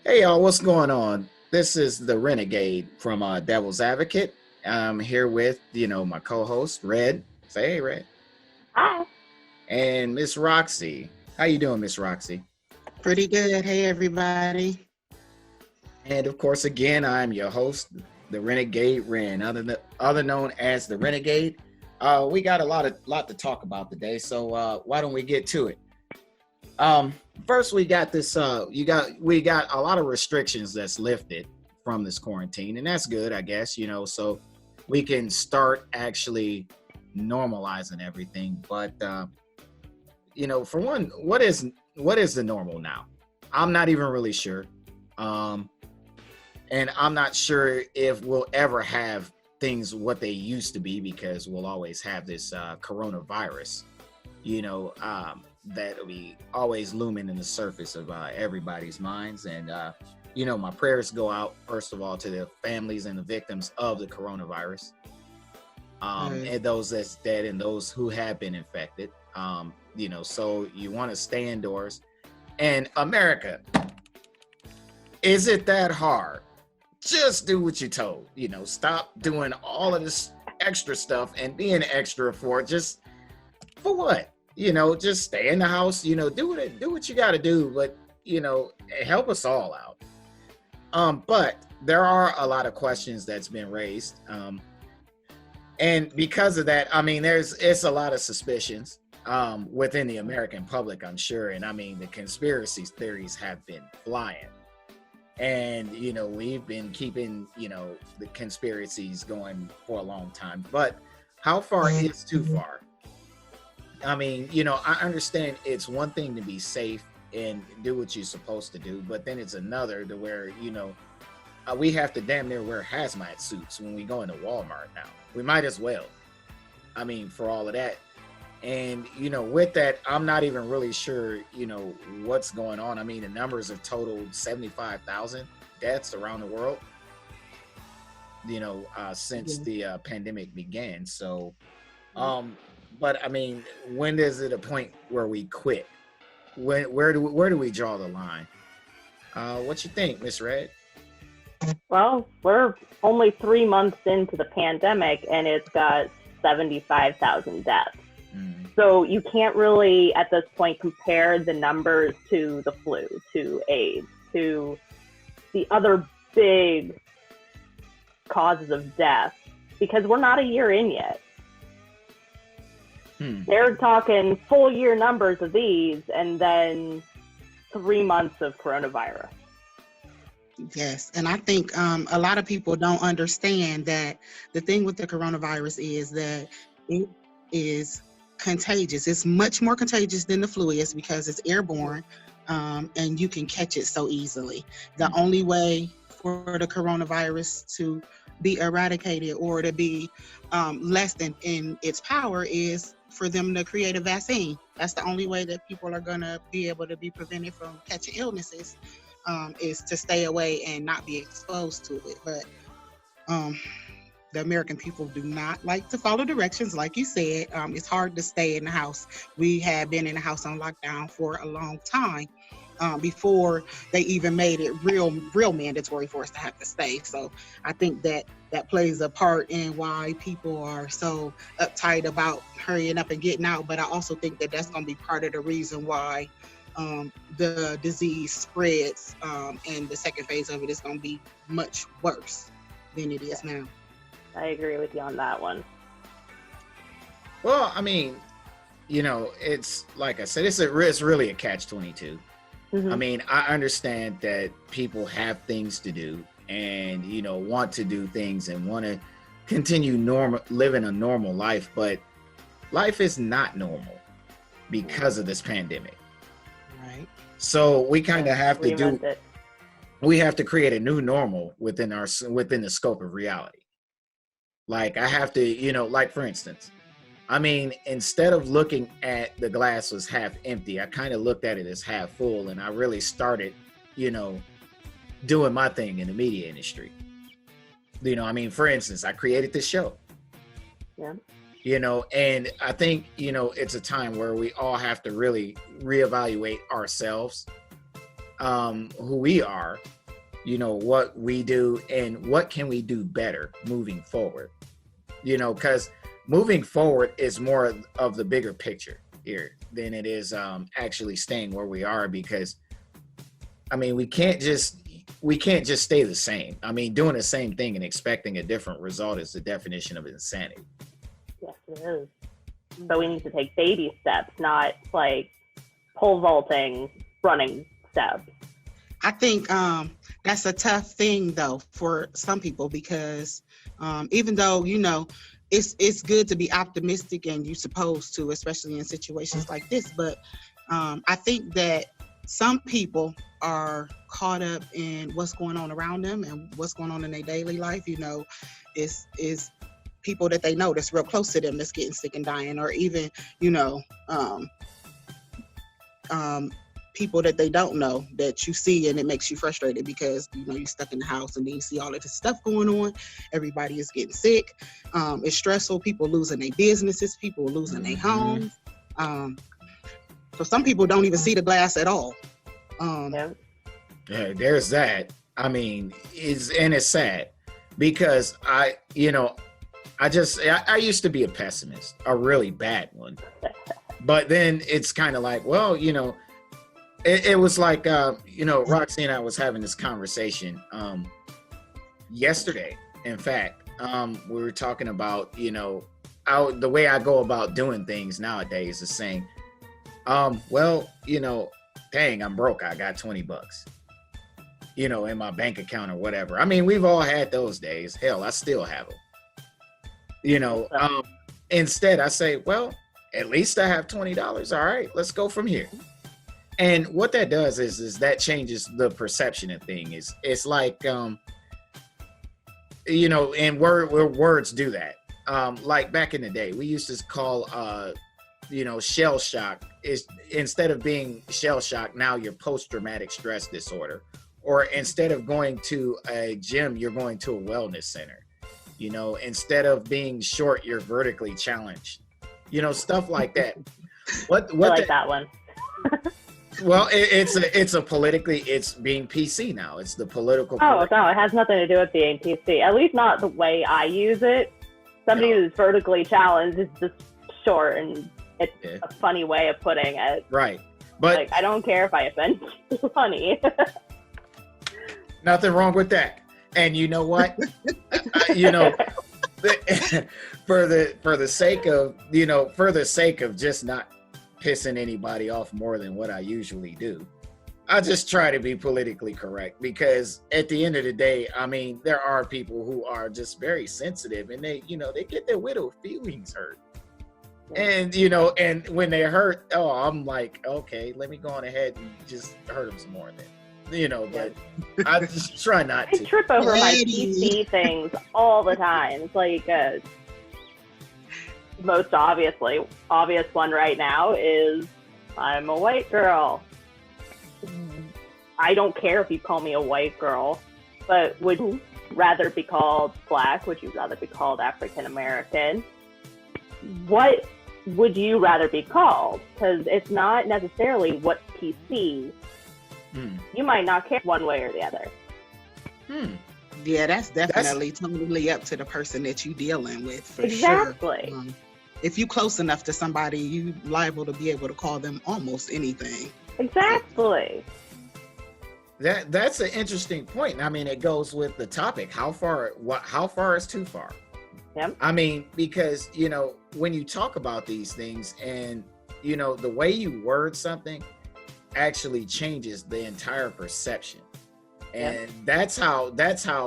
Hey y'all, what's going on? This is the Renegade from Devil's Advocate. I'm here with, my co-host Red. Say hey, Red. Hi. And Miss Roxy. How you doing, Miss Roxy? Pretty good. Hey, everybody. And of course, again, I'm your host, the Renegade Ren, other known as the Renegade. We got a lot to talk about today, so why don't we get to it? Um, First, we got this. We got a lot of restrictions that's lifted from this quarantine, and that's good, I guess. So we can start actually normalizing everything. But for one, what is the normal now? I'm not even really sure, um, and I'm not sure if we'll ever have things what they used to be because we'll always have this coronavirus. That'll be always looming in the surface of everybody's minds. And, my prayers go out, first of all, to the families and the victims of the coronavirus, and those that's dead and those who have been infected. So you want to stay indoors. And America, is it that hard? Just do what you're told. Stop doing all of this extra stuff and being extra just for what? Just stay in the house, do what you got to do, but, help us all out. But there are a lot of questions that's been raised. And because of that, it's a lot of suspicions within the American public, I'm sure. And the conspiracy theories have been flying. And, we've been keeping, the conspiracies going for a long time. But how far is too far? I understand it's one thing to be safe and do what you're supposed to do, but then it's another to where, we have to damn near wear hazmat suits when we go into Walmart now. We might as well. For all of that. And, with that, I'm not even really sure, what's going on. The numbers have totaled 75,000 deaths around the world, since the pandemic began. So, but when is it a point where we quit? Where do we draw the line? What you think, Miss Red? Well, we're only 3 months into the pandemic and it's got 75,000 deaths. So you can't really, at this point, compare the numbers to the flu, to AIDS, to the other big causes of death, because we're not a year in yet. They're talking full year numbers of these and then 3 months of coronavirus. Yes. And I think a lot of people don't understand that the thing with the coronavirus is that it is contagious. It's much more contagious than the flu is because it's airborne, and you can catch it so easily. The only way for the coronavirus to be eradicated or to be lessened in its power is for them to create a vaccine. That's the only way that people are going to be able to be prevented from catching illnesses, is to stay away and not be exposed to it. But the American people do not like to follow directions. Like you said, it's hard to stay in the house. We have been in the house on lockdown for a long time, before they even made it real mandatory for us to have to stay. So I think that plays a part in why people are so uptight about hurrying up and getting out. But I also think that that's going to be part of the reason why the disease spreads, and the second phase of it is going to be much worse than it is now. I agree with you on that one. Well, it's like I said, it's really a catch-22. I understand that people have things to do and, want to do things and want to continue living a normal life, but life is not normal because of this pandemic. Right. So we kind of have to we have to create a new normal within the scope of reality. Like I have to, like for instance, instead of looking at the glass was half empty, I kind of looked at it as half full, and I really started, doing my thing in the media industry. For instance, I created this show. Yeah. And I think, it's a time where we all have to really reevaluate ourselves who we are, you know, what we do and what can we do better moving forward, you know, because moving forward is more of the bigger picture here than it is actually staying where we are, because I mean, we can't just stay the same. I mean, doing the same thing and expecting a different result is the definition of insanity. Yes, it is. So we need to take baby steps, not like pole vaulting, running steps. I think that's a tough thing though for some people, because even though, you know, it's good to be optimistic and you're supposed to, especially in situations like this, but I think that some people are caught up in what's going on around them and what's going on in their daily life. You know, is people that they know that's real close to them that's getting sick and dying, or even, you know, people that they don't know that you see, and it makes you frustrated because, you know, you're stuck in the house and then you see all of this stuff going on. Everybody is getting sick. It's stressful. People losing their businesses. People losing their homes. So some people don't even see the glass at all. Yeah, there's that. I mean, it's sad because I used to be a pessimist, a really bad one. But then it's kind of like, well, you know, it was like, you know, Roxy and I was having this conversation yesterday. In fact, we were talking about, you know, the way I go about doing things nowadays is saying, well, you know, dang, I'm broke. I got $20, you know, in my bank account or whatever. I mean, we've all had those days. Hell, I still have them. You know, instead I say, well, at least I have $20. All right, let's go from here. And what that does is that changes the perception of things. It's like, you know, and words do that. Like back in the day, we used to call, you know, shell shock is, instead of being shell shock, now you're post-traumatic stress disorder. Or instead of going to a gym, you're going to a wellness center. You know, instead of being short, you're vertically challenged. You know, stuff like that. What I like that one. Well, it's being PC now. It's the political. Oh, no, it has nothing to do with being PC. At least not the way I use it. Somebody who's vertically challenged is just short, and it's a funny way of putting it. Right. But like, I don't care if I offend. It's funny. Nothing wrong with that. And you know what? You know, for the sake of just not pissing anybody off more than what I usually do, I just try to be politically correct, because at the end of the day, I mean, there are people who are just very sensitive, and they get their widow feelings hurt. And, you know, and when they're hurt, I'm like, okay, let me go on ahead and just hurt them some more then. You know, but I just try not to. I trip over my PC things all the time. It's like most obvious one right now is I'm a white girl. I don't care if you call me a white girl, but would you rather be called Black? Would you rather be called African American? What would you rather be called? Because it's not necessarily what's PC. You might not care one way or the other. Yeah, that's definitely totally up to the person that you're dealing with, for exactly. Sure. If you're close enough to somebody, you're liable to be able to call them almost anything. Exactly. That's an interesting point. I mean, it goes with the topic. How far is too far? Yep. I mean, because, you know, when you talk about these things, and, you know, the way you word something actually changes the entire perception. And that's how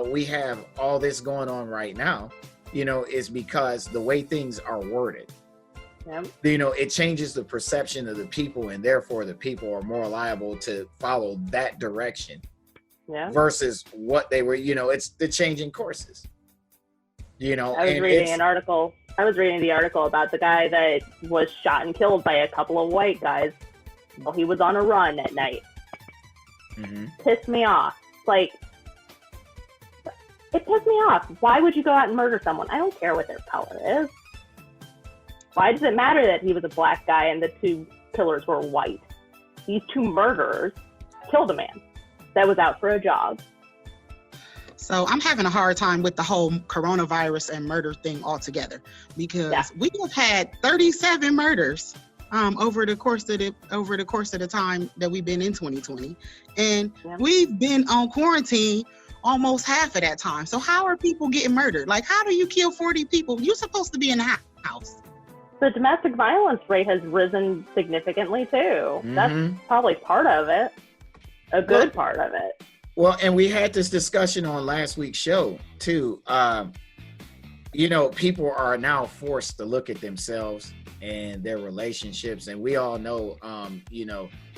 we have all this going on right now, you know, is because the way things are worded. You know, it changes the perception of the people, and therefore the people are more liable to follow that direction versus what they were, you know, it's the changing courses. You know, I was reading the article about the guy that was shot and killed by a couple of white guys while he was on a run at night. Pissed me off. Like, it pissed me off. Why would you go out and murder someone? I don't care what their color is. Why does it matter that he was a black guy and the two killers were white? These two murderers killed a man that was out for a jog. So I'm having a hard time with the whole coronavirus and murder thing altogether, because we have had 37 murders over the course of the time that we've been in 2020, and we've been on quarantine almost half of that time. So how are people getting murdered? Like, how do you kill 40 people? You're supposed to be in the house. The domestic violence rate has risen significantly too. Mm-hmm. That's probably part of it, a good part of it. Well, and we had this discussion on last week's show too. People are now forced to look at themselves and their relationships, and we all know,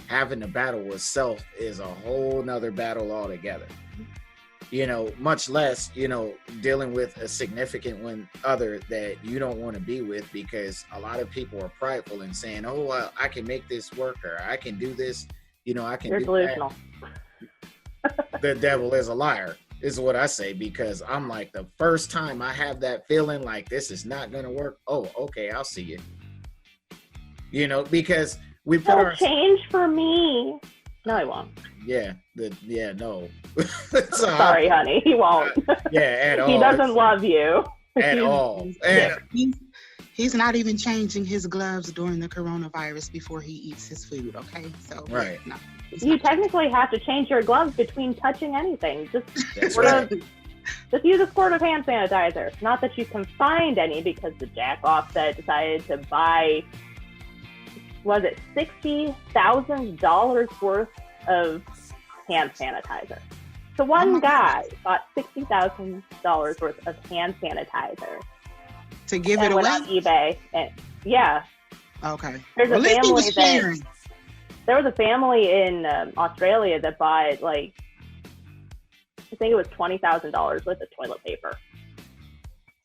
having to battle with self is a whole nother battle altogether. Much less, dealing with a significant one other that you don't want to be with, because a lot of people are prideful and saying, oh, well, I can make this work, or I can do this, I can do delusional. That. The devil is a liar, is what I say, because I'm like, the first time I have that feeling like this is not going to work, oh, okay, I'll see it. Because we put our change for me. No, he won't. No. Sorry, honey, he won't. At all. He doesn't love you. At all. He's not even changing his gloves during the coronavirus before he eats his food, okay? So right. No, you technically have to change your gloves between touching anything. Just use a squirt of hand sanitizer. Not that you can find any, because the jack offset decided to buy, was it $60,000 worth of hand sanitizer. So one guy bought $60,000 worth of hand sanitizer to give it away on eBay. And okay. There was a family in Australia that bought, like, I think it was $20,000 worth of toilet paper.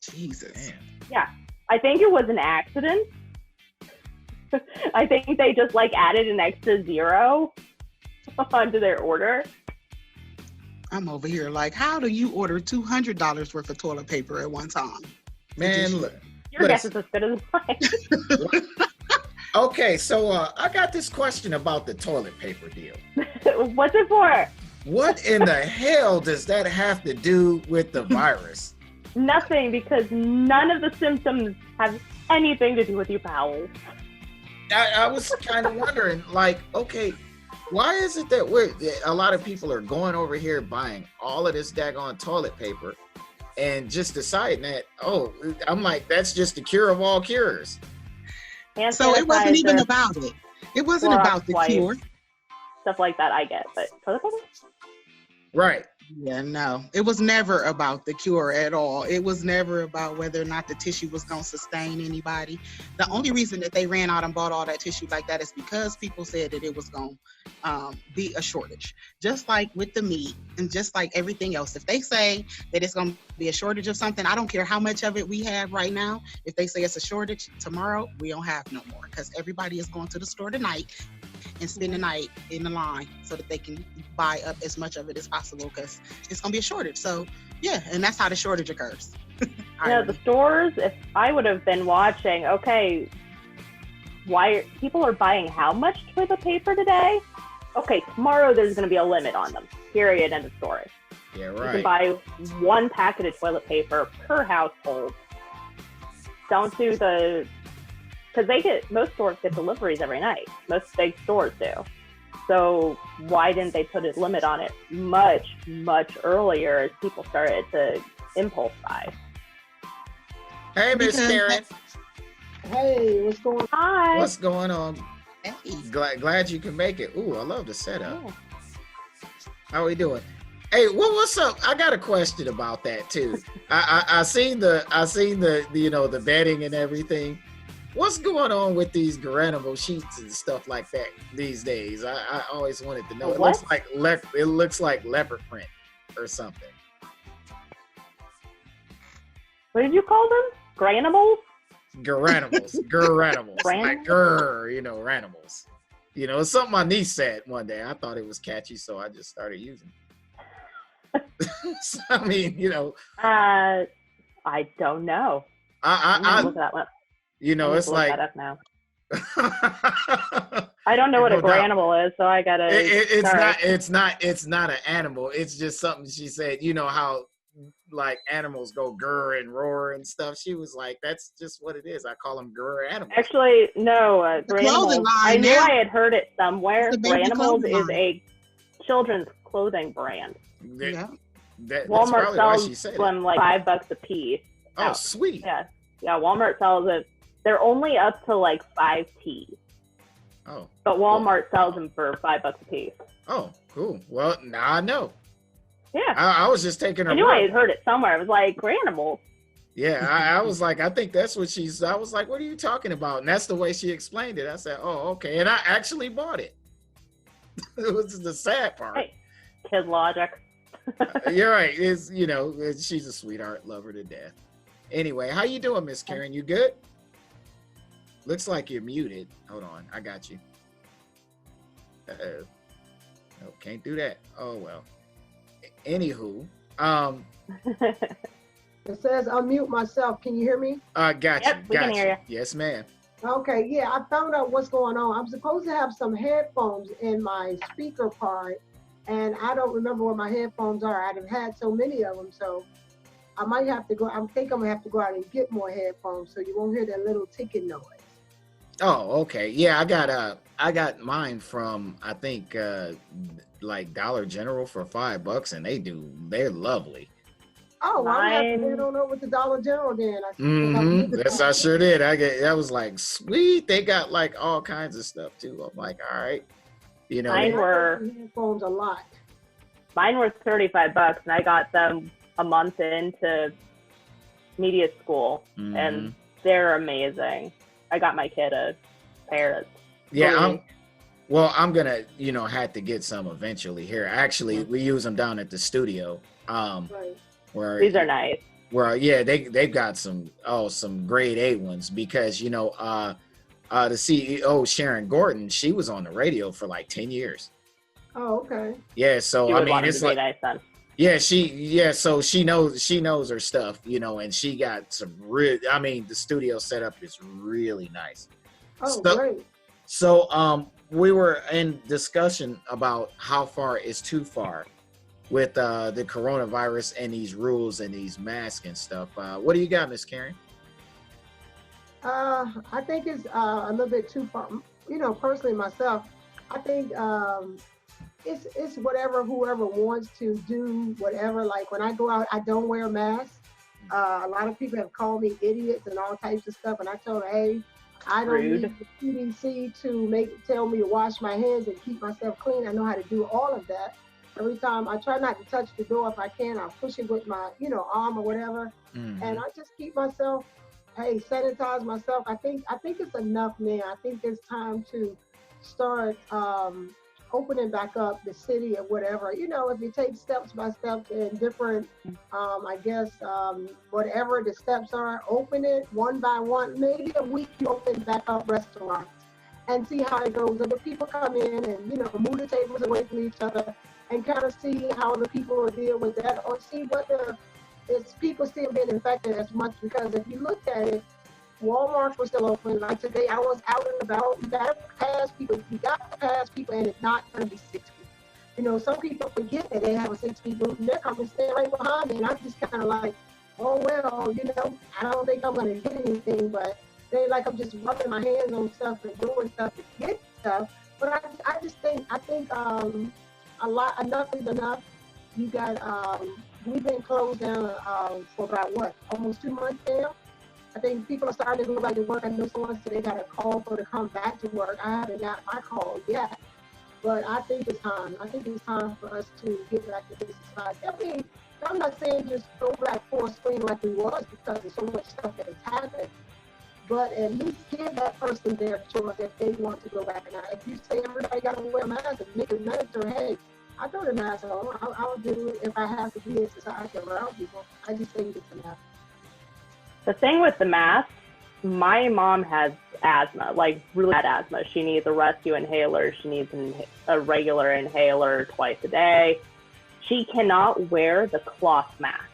Jesus. Yeah, I think it was an accident. I think they just added an extra zero onto their order. I'm over here like, how do you order $200 worth of toilet paper at one time? Man, look. Your guess is as good as mine. Okay, so I got this question about the toilet paper deal. What's it for? What in the hell does that have to do with the virus? Nothing, because none of the symptoms have anything to do with your bowels. I was kind of wondering, okay, why is it that a lot of people are going over here buying all of this daggone toilet paper and just deciding that, I'm like, that's just the cure of all cures. So it wasn't even about it. It wasn't about the cure. Stuff like that I get, but toilet paper? Right. Yeah, no. It was never about the cure at all. It was never about whether or not the tissue was going to sustain anybody. The only reason that they ran out and bought all that tissue like that is because people said that it was going to be a shortage. Just like with the meat and just like everything else. If they say that it's going to be a shortage of something, I don't care how much of it we have right now. If they say it's a shortage, tomorrow we don't have no more, because everybody is going to the store tonight and spend the night in the line so that they can buy up as much of it as possible, because it's going to be a shortage. So, yeah, and that's how the shortage occurs. The stores, if I would have been watching, okay, why people are buying how much toilet paper today? Okay, tomorrow there's going to be a limit on them, period, end of story. Yeah, right. You can buy one packet of toilet paper per household. Don't do because most stores get deliveries every night. Most big stores do. So why didn't they put a limit on it much, much earlier as people started to impulse buy? Hey, Miss Karen. Hey, what's going on? Hi. What's going on? Hey. Glad you can make it. Ooh, I love the setup. Yeah. How are we doing? Hey, what's up? I got a question about that too. I seen the the bedding and everything. What's going on with these Garanimo sheets and stuff like that these days? I always wanted to know. It looks like leopard print or something. What did you call them? Granimals? Garanimals. Like ranimals. It's something my niece said one day. I thought it was catchy, so I just started using it. So, I mean, I don't know. I look at that one. It's like that up now. I don't know what a granimal is, so I gotta. It's not an animal. It's just something she said. You know how like animals go grr and roar and stuff. She was like, that's just what it is. I call them grr animals. Actually, no, Granimals. I knew I had heard it somewhere. Granimals is a children's clothing brand. Walmart sells them like $5 a piece. Oh, sweet. Yeah, Walmart sells it. They're only up to like 5 T's. Oh. But Walmart sells them for $5 a piece. Oh, cool. Well, now I know. Yeah. I was just taking her. I knew I had heard it somewhere. I was like, Granimals. Yeah, I was like, I think that's what I was like, what are you talking about? And that's the way she explained it. I said, oh, okay. And I actually bought it. It was the sad part. Hey, kid logic. You're right. She's a sweetheart, love her to death. Anyway, how you doing, Miss Karen? You good? Looks like you're muted. Hold on, I got you. Uh-oh. No, can't do that. Oh well. Anywho, it says unmute myself. Can you hear me? Got you. We can hear you. Yes, ma'am. Okay, yeah, I found out what's going on. I'm supposed to have some headphones in my speaker part, and I don't remember where my headphones are. I've had so many of them, so I might have to go. I think I'm gonna have to go out and get more headphones so you won't hear that little ticking noise. Oh, okay. Yeah, I got mine from I think like Dollar General for $5, and they're lovely. Oh, well, I have to head on over to Dollar General then. Yes, I sure did. I was like, sweet. They got like all kinds of stuff too. I'm like, all right, Mine were headphones a lot. Mine were $35, and I got them a month into media school, and they're amazing. I got my kid a pair. Yeah, I'm gonna, have to get some eventually here. Actually, we use them down at the studio. Right. Where these are nice. Where they've got some grade A ones because the CEO Sharon Gordon, she was on the radio for like 10 years. Oh, okay. Yeah, so I mean it's like nice then. So she knows her stuff, and she got some the studio setup is really nice. Oh, great. So we were in discussion about how far is too far with the coronavirus and these rules and these masks and stuff. What do you got, Miss Karen? I think it's a little bit too far. Personally myself, I think it's whatever whoever wants to do whatever. Like when I go out, I don't wear a mask. A lot of people have called me idiots and all types of stuff, and I told them, hey, I don't need the CDC to tell me to wash my hands and keep myself clean. I know how to do all of that. Every time I try not to touch the door if I can, I'll push it with my arm or whatever, and I just keep myself, sanitize myself. I think it's enough now. I think it's time to start opening back up the city or whatever. If you take steps by steps and different, whatever the steps are, open it one by one. Maybe a week you open back up restaurants and see how it goes. If the people come in and move the tables away from each other and kind of see how the people will deal with that, or see whether it's people still being infected as much. Because if you look at it, Walmart was still open. Like today, I was out and about. You got to pass people. You got to pass people, and it's not going to be 6 people. Some people forget that they have a 6 people, and they're coming stand right behind me, and I'm just kind of like, oh well, I don't think I'm going to get anything, but they like I'm just rubbing my hands on stuff and doing stuff to get stuff. But I think enough is enough. You got we've been closed down for about almost 2 months now. I think people are starting to go back to work. I know someone said they got a call to come back to work. I haven't got my call yet, but I think it's time. I think it's time for us to get back to this society. I mean, I'm not saying just go back full screen like we was, because there's so much stuff that has happened, but at least give that person their choice if they want to go back. And if you say everybody got to wear a mask and make it mandatory, hey, I throw the mask on. I'll do it if I have to be in society around people. I just think it's enough. The thing with the mask, my mom has asthma, like really bad asthma. She needs a rescue inhaler. She needs a regular inhaler twice a day. She cannot wear the cloth mask.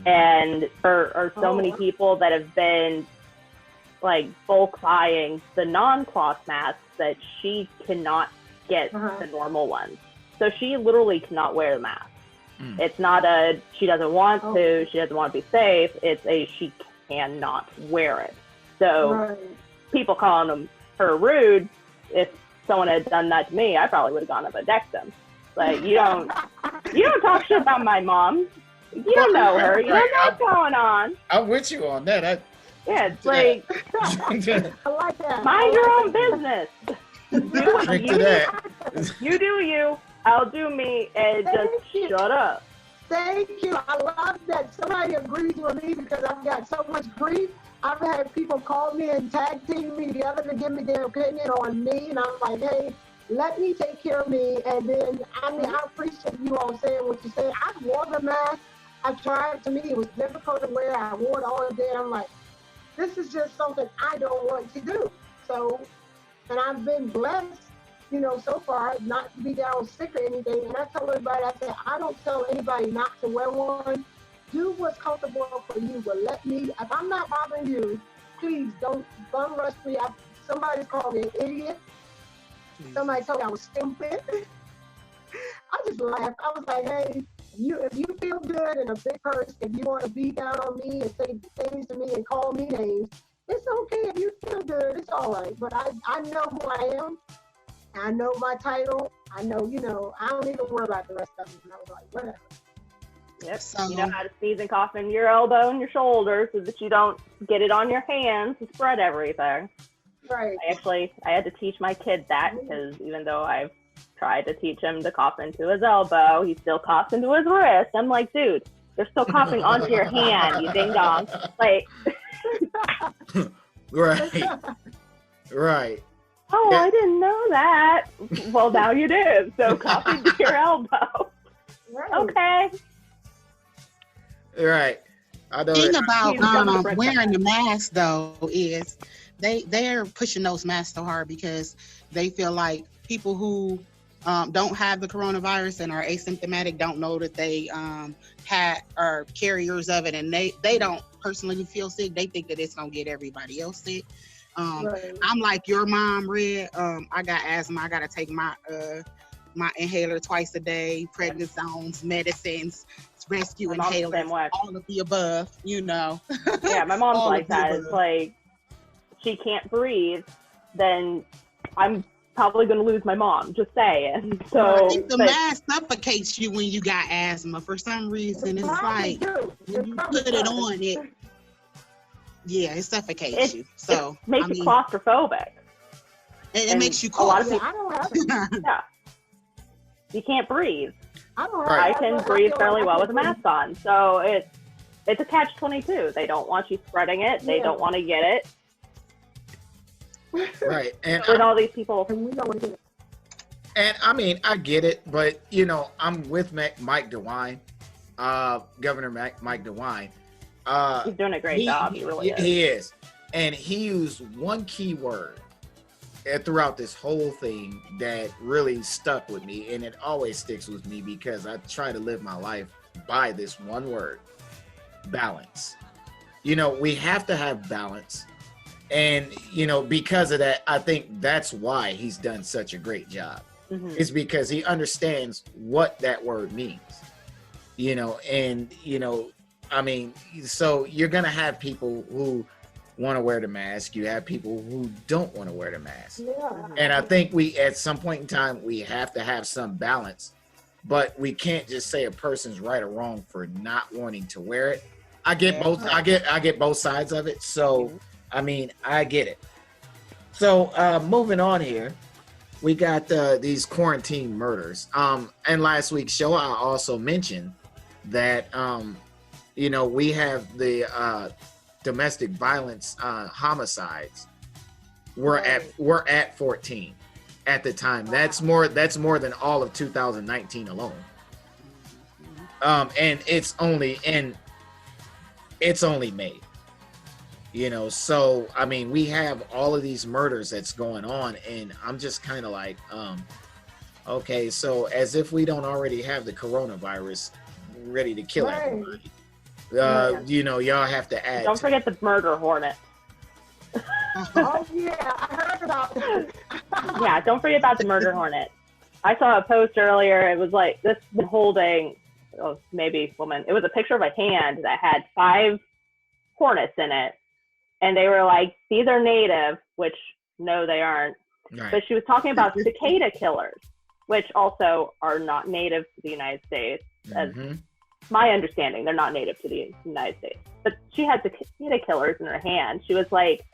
And there are so many people that have been like bulk buying the non-cloth masks that she cannot get the normal ones. So she literally cannot wear the mask. It's not a she doesn't want to, she doesn't want to be safe. It's a she cannot wear it. So people calling her rude. If someone had done that to me, I probably would have gone up and decked them. Like, you don't talk shit about my mom. You don't know her. You don't know what's going on. I'm with you on that. It's like, I like that. Mind your own business. You do you. I'll do me, and just shut up. Thank you. I love that somebody agrees with me because I've got so much grief. I've had people call me and tag team me together to give me their opinion on me, and I'm like, hey, let me take care of me. And then, I mean, I appreciate you all saying what you say. I wore the mask. I tried. To me, it was difficult to wear. I wore it all day. I'm like, this is just something I don't want to do. So, and I've been blessed, you know, so far not to be down sick or anything. And I tell everybody, I say, I don't tell anybody not to wear one. Do what's comfortable for you, but let me, if I'm not bothering you, please don't bum rush me. Somebody called me an idiot. Somebody told me I was stupid. I just laughed. I was like, hey, if you feel good and a big person, if you want to be down on me and say things to me and call me names, it's okay. If you feel good, it's all right. But I know who I am. I know my title. I know, you know, I don't even worry about the rest of it. And I was like, whatever. Yep. So, you know how to sneeze and cough in your elbow and your shoulder so that you don't get it on your hands to spread everything. Right. I had to teach my kid that because even though I've tried to teach him to cough into his elbow, he still coughs into his wrist. I'm like, dude, they're still coughing onto your hand, you ding dong. Like, right. Oh, I didn't know that. Well, now you do. So cough into your elbow. Right. Okay. Right. The thing about wearing the mask though is they're pushing those masks so hard because they feel like people who don't have the coronavirus and are asymptomatic don't know that they are carriers of it, and they don't personally feel sick. They think that it's gonna get everybody else sick. I'm like your mom, Red. I got asthma. I gotta take my inhaler twice a day, prednisones, medicines, rescue inhalers, all of the above, you know. Yeah, my mom's like that. It's like she can't breathe, then I'm probably going to lose my mom, just saying. So I think the mask suffocates you when you got asthma for some reason. It's like when you put it on, it suffocates you. So it makes you claustrophobic. It makes you cough. A lot of people, I don't have it. Yeah. You can't breathe. I can breathe fairly well with a mask on. So it's a catch-22. They don't want you spreading it. They don't want to get it. Right. And with all these people. And I mean, I get it, but you know, I'm with Mike DeWine, Governor Mike DeWine. He's doing a great job. He really is. He is. And he used one key word throughout this whole thing that really stuck with me, and it always sticks with me because I try to live my life by this one word: balance. You know, we have to have balance, and you know, because of that, I think that's why he's done such a great job. It's because he understands what that word means. You know, and you know, I mean, so you're gonna have people who want to wear the mask. You have people who don't want to wear the mask. And I think at some point in time, we have to have some balance, but we can't just say a person's right or wrong for not wanting to wear it. I get both. I get both sides of it. So, I mean, I get it. So, moving on here, we got these quarantine murders. And last week's show, I also mentioned that, you know, we have the domestic violence homicides we're at 14 at the time. That's more than all of 2019 alone. And it's only May, you know. So I mean, we have all of these murders that's going on, and I'm just kind of like, okay, so as if we don't already have the coronavirus ready to kill everybody. You know, y'all have to add. Don't forget the murder hornet. Oh yeah, I heard about that. Yeah, don't forget about the murder hornet. I saw a post earlier. It was like this holding, maybe woman. It was a picture of a hand that had 5 hornets in it, and they were like, these are native, which no, they aren't. Right. But she was talking about cicada killers, which also are not native to the United States. As my understanding, they're not native to the United States. But she had cicada killers in her hand. She was like,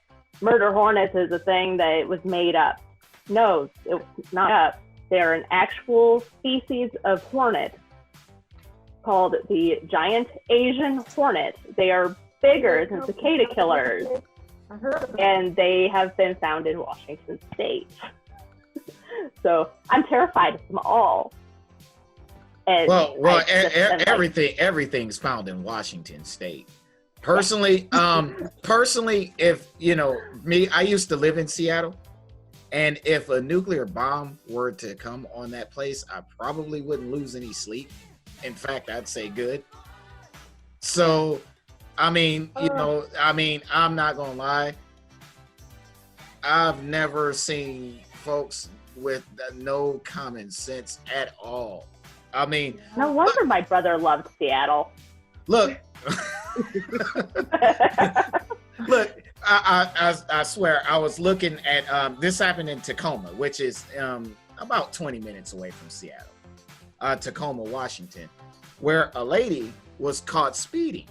murder hornets is a thing that was made up. No, it's not up. They're an actual species of hornet called the giant Asian hornet. They are bigger than cicada killers, and they have been found in Washington State. So I'm terrified of them all. And everything's found in Washington State. Personally, if you know me, I used to live in Seattle, and if a nuclear bomb were to come on that place, I probably wouldn't lose any sleep. In fact, I'd say good. So, I mean, I'm not gonna lie. I've never seen folks with no common sense at all. I mean, no wonder my brother loved Seattle. Look, look, I swear, I was looking at this happened in Tacoma, which is about 20 minutes away from Seattle, Tacoma, Washington, where a lady was caught speeding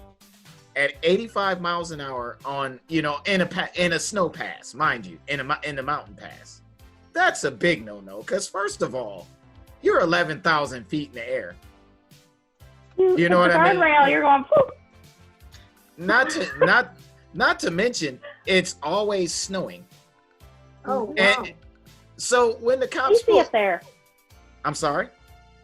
at 85 miles an hour on, in a snow pass, mind you, in the mountain pass. That's a big no-no, because first of all, you're 11,000 feet in the air. You know what I mean? Guardrail, you're going. Poof. Not to mention, it's always snowing. Oh wow! And so when the cops It's icy up there. I'm sorry.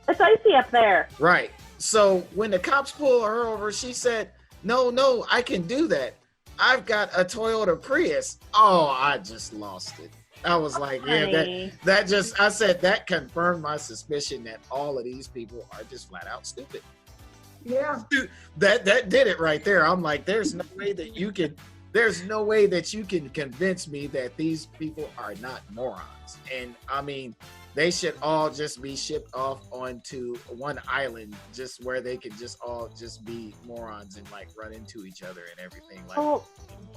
It's icy up there. Right. So when the cops pull her over, she said, "No, I can do that. I've got a Toyota Prius." Oh, I just lost it. I was like, yeah, I said that confirmed my suspicion that all of these people are just flat out stupid. Yeah. That did it right there. I'm like, there's no way that you can convince me that these people are not morons. And I mean, they should all just be shipped off onto one island, just where they could just all just be morons and like run into each other and everything. Like, well,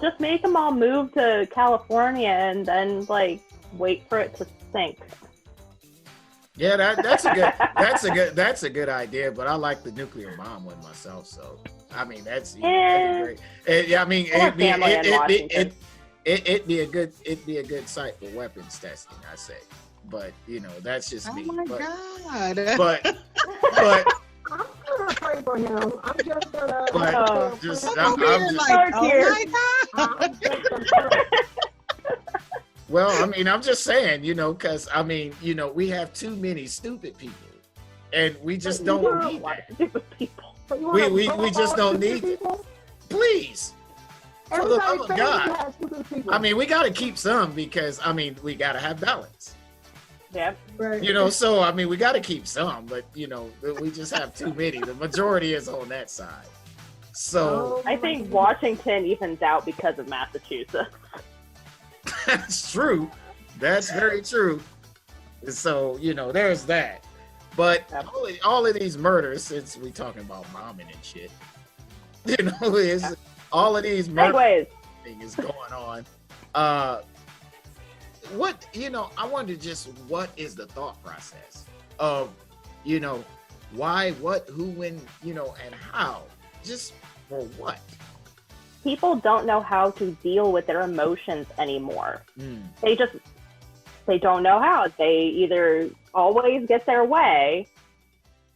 just make them all move to California and then like wait for it to sink. Yeah, that's a good idea. But I like the nuclear bomb one myself. So I mean, that'd be great. I mean, it'd be a good site for weapons testing, I say. But that's just me. Oh my God! But I'm gonna pray for him. I'm just gonna. I'm just, oh my God. Well, I mean, I'm just saying, because I mean, we have too many stupid people, and we just don't need that. Stupid people. We just don't need it. Please. For the love of God. I mean, we got to keep some because I mean, we got to have balance. Yep. Right. So I mean, we got to keep some, but we just have too many. The majority is on that side. So I think Washington evens out because of Massachusetts. That's true. That's very true. So there's that. But all of these murders, since we talking about bombing and shit, is all of these murders thing is going on. What I wonder just what is the thought process of why, what, who, when, and how? Just for what? People don't know how to deal with their emotions anymore. They don't know how. They either always get their way,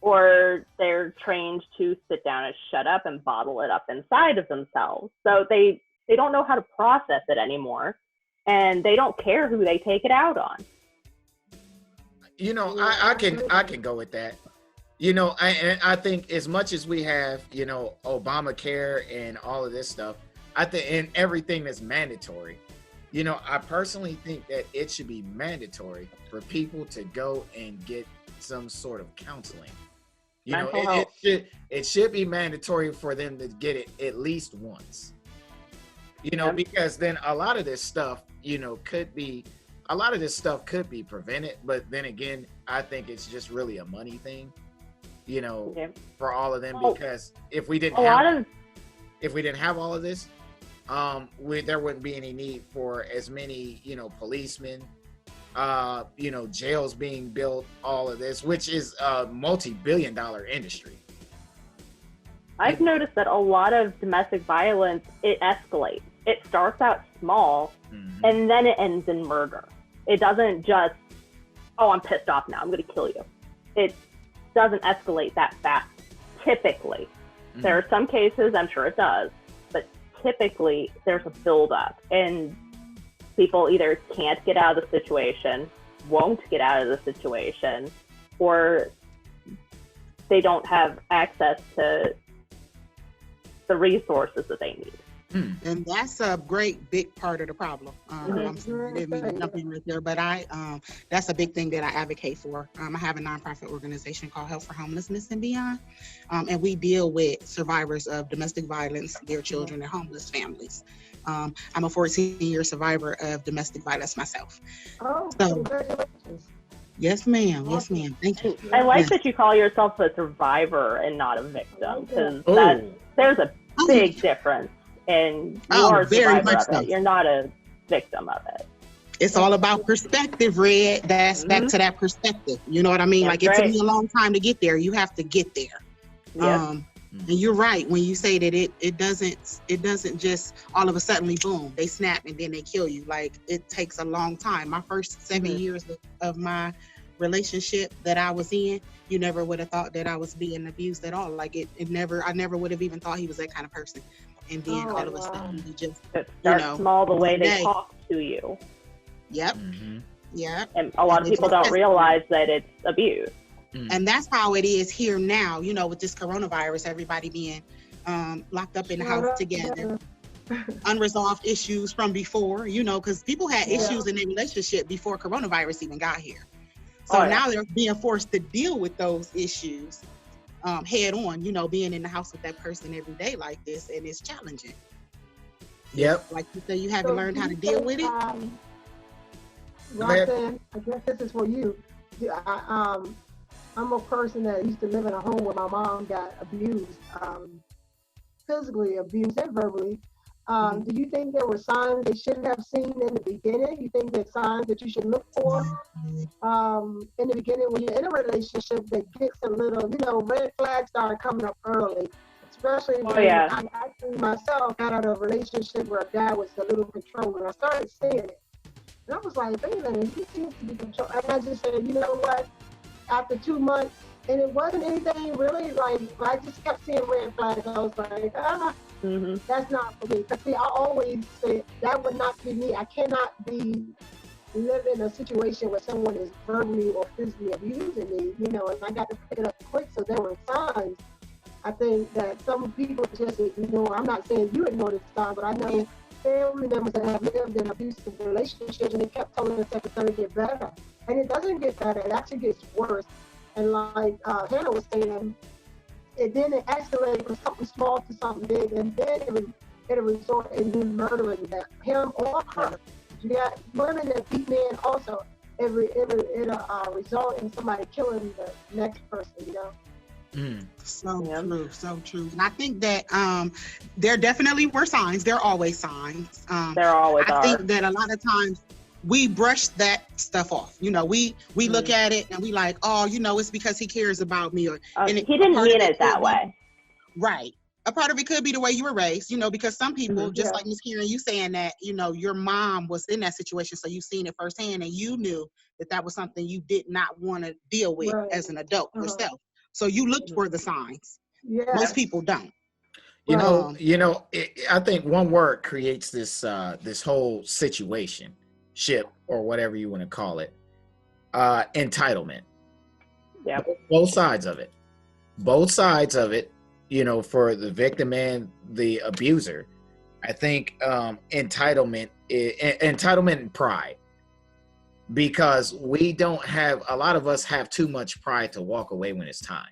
or they're trained to sit down and shut up and bottle it up inside of themselves. So they don't know how to process it anymore, and they don't care who they take it out on. I can go with that. I think as much as we have, Obamacare and all of this stuff, I think, and everything that's mandatory, I personally think that it should be mandatory for people to go and get some sort of counseling. It should be mandatory for them to get it at least once. you know, because then a lot of this stuff, you know, could be prevented, but then again, I think it's just really a money thing, you know, for all of them, because if we didn't have all of this, there wouldn't be any need for as many, you know, policemen, you know, jails being built, all of this, which is a multi-billion-dollar industry. I've noticed that a lot of domestic violence, it escalates. It starts out small, and then it ends in murder. It doesn't just, oh, I'm pissed off now, I'm going to kill you. It doesn't escalate that fast, typically. There are some cases, I'm sure it does, but typically there's a buildup, and people either can't get out of the situation, won't get out of the situation, or they don't have access to the resources that they need. And that's a great big part of the problem. I'm sorry, I didn't mean to jump in right there, but that's a big thing that I advocate for. I have a nonprofit organization called Help for Homelessness and Beyond, and we deal with survivors of domestic violence, their children, and homeless families. I'm a 14-year survivor of domestic violence myself. Oh, so, congratulations. Yes, ma'am. Yes, ma'am. Thank you. I like that you call yourself a survivor and not a victim, because there's a big difference. And you are a survivor of it. You're not a victim of it. It's all about perspective, Red. That's back to that perspective. You know what I mean? That's like it took me a long time to get there. You have to get there. And you're right when you say that it doesn't just all of a sudden boom, they snap and then they kill you. Like it takes a long time. My first 7 years of my relationship that I was in, you never would have thought that I was being abused at all. Like I never would have even thought he was that kind of person. And then all of a sudden he just start small, the way they talk to you. Yep. Yep. And a lot of people don't realize that it's abuse. And that's how it is here now, you know, with this coronavirus, everybody being locked up in the house together. Unresolved issues from before, you know, because people had issues in their relationship before coronavirus even got here. So now they're being forced to deal with those issues head on, you know, being in the house with that person every day like this, and it's challenging. Yep. Like you say, you haven't learned how to deal with it. Roxanne, I guess this is for you. I'm a person that used to live in a home where my mom got abused, physically abused and verbally. Do you think there were signs they should have seen in the beginning? You think there's signs that you should look for in the beginning when you're in a relationship that gets a little, you know, red flags start coming up early, especially when I actually myself got out of a relationship where a guy was a little controlling. I started seeing it. And I was like, wait a minute, he seems to be controlling. And I just said, you know what? After 2 months, and it wasn't anything really, like, I just kept seeing red flags. I was like, that's not for me. Because see, I always say that would not be me. I cannot be living in a situation where someone is verbally or physically abusing me, you know, and I got to pick it up quick, so there were signs. I think that some people just ignore. I'm not saying you ignore the sign, but I know family members that have lived in abusive relationships and they kept telling us that it's going to get better. And it doesn't get better, it actually gets worse. And like Hannah was saying, it escalated from something small to something big, and then it resort in him murdering him or her. You got women that beat men also. It result in somebody killing the next person, you know? So true. And I think that there definitely were signs. There are always signs. There always are. I think that a lot of times we brush that stuff off. You know, we look at it and we like, oh, you know, it's because he cares about me. Or he didn't mean it that way. Right. A part of it could be the way you were raised, you know, because some people, just like Ms. Karen, you saying that, you know, your mom was in that situation, so you've seen it firsthand and you knew that was something you did not want to deal with as an adult yourself. So you looked for the signs. Most people don't. You know, I think one word creates this this whole situation, or whatever you want to call it, entitlement. Yeah. Both sides of it. You know, for the victim and the abuser, I think entitlement and pride, because a lot of us have too much pride to walk away when it's time.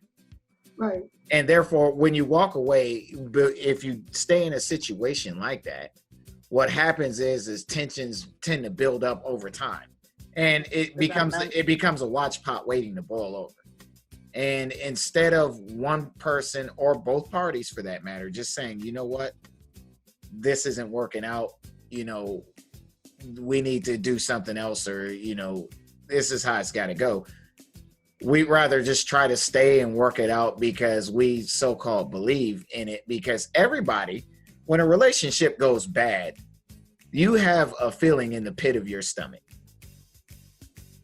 Right. And therefore, when you walk away, if you stay in a situation like that, what happens is tensions tend to build up over time, and it becomes a watch pot waiting to boil over. And instead of one person or both parties for that matter just saying, you know what, this isn't working out, you know, we need to do something else, or, you know, this is how it's got to go. We'd rather just try to stay and work it out because we so-called believe in it. Because everybody, when a relationship goes bad, you have a feeling in the pit of your stomach.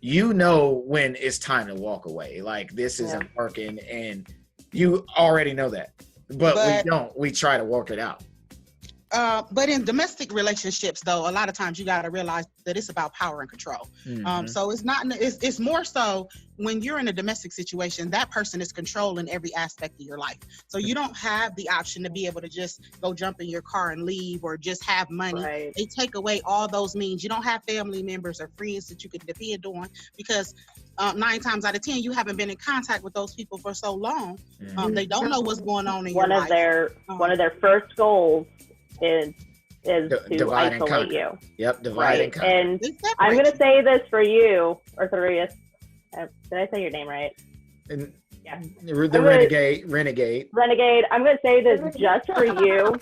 You know when it's time to walk away. Like, this isn't working, and you already know that. But we don't. We try to work it out. But in domestic relationships, though, a lot of times you got to realize that it's about power and control. Mm-hmm. So it's not. It's more so when you're in a domestic situation, that person is controlling every aspect of your life. So you don't have the option to be able to just go jump in your car and leave, or just have money. Right. They take away all those means. You don't have family members or friends that you can depend on, because 9 times out of 10, you haven't been in contact with those people for so long. Mm-hmm. They don't know what's going on in your life. One of their first goals is to isolate you. Yep, divide and conquer. And I'm going to say this for you, Arthurius. Did I say your name right? Yeah. The Renegade. I'm going to say this just for you.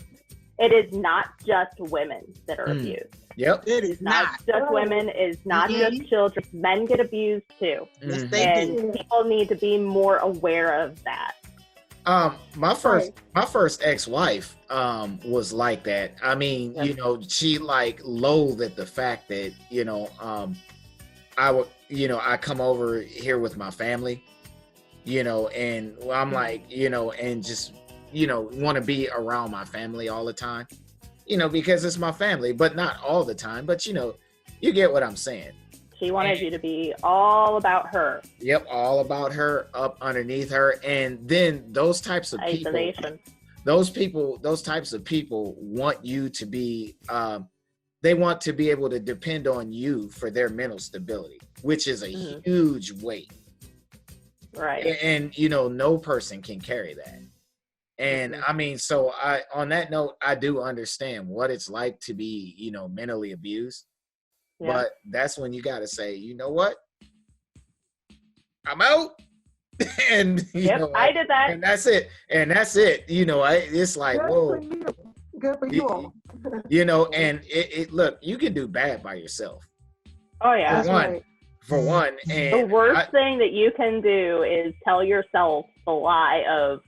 It is not just women that are abused. Yep. It is not just women. It's not just children. Men get abused too. Yes, they do. People need to be more aware of that. My first ex-wife was like that. I mean, you know, she like loathed at the fact that, you know, I come over here with my family, you know, and I'm like, you know, and just, you know, want to be around my family all the time, you know, because it's my family, but not all the time. But, you know, you get what I'm saying. She wanted you to be all about her. Yep, all about her, up underneath her. And then those types of isolation. Those types of people want you to be, they want to be able to depend on you for their mental stability, which is a huge weight. Right. And, you know, no person can carry that. And I mean, so on that note, I do understand what it's like to be, you know, mentally abused. Yeah. But that's when you got to say, you know what? I'm out. And you know, I did that. And that's it. You know, it's like, whoa. Good for you. You know, and it look, you can do bad by yourself. Oh yeah. For one. And the worst thing that you can do is tell yourself the lie of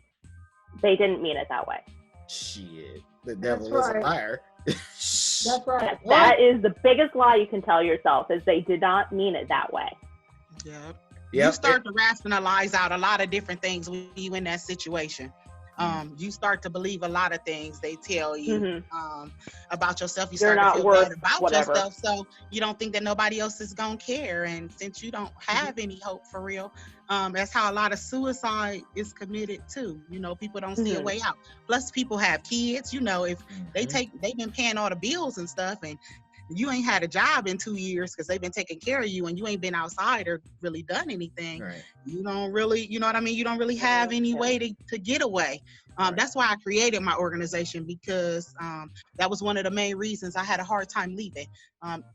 they didn't mean it that way. Shit. The devil is a liar. That's right. That is the biggest lie you can tell yourself, is they did not mean it that way. Yep. You start to rationalize out a lot of different things when you in that situation. You start to believe a lot of things they tell you about yourself. You start to feel bad about yourself, so you don't think that nobody else is gonna care. And since you don't have any hope for real, that's how a lot of suicide is committed too. You know, people don't see a way out. Plus, people have kids. You know, if they've been paying all the bills and stuff, and you ain't had a job in 2 years because they've been taking care of you, and you ain't been outside or really done anything. Right. You don't really, you know what I mean? You don't really have any way to get away. That's why I created my organization, because that was one of the main reasons I had a hard time leaving.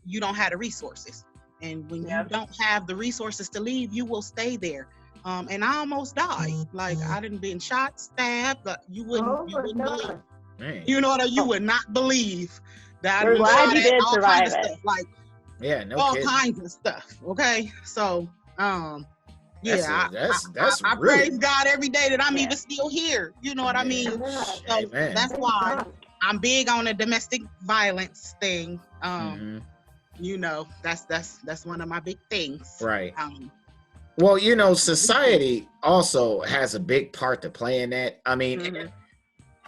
You don't have the resources. And when you don't have the resources to leave, you will stay there. And I almost died. Like, I didn't been shot, stabbed. You wouldn't believe. Man. You know what? You would not believe that. We're glad you did survive it. Stuff, like, all kinds of stuff. Okay, so that's I praise God every day that I'm even still here. You know what I mean? So that's why I'm big on the domestic violence thing. You know, that's one of my big things. Right. Well, you know, society also has a big part to play in that. I mean,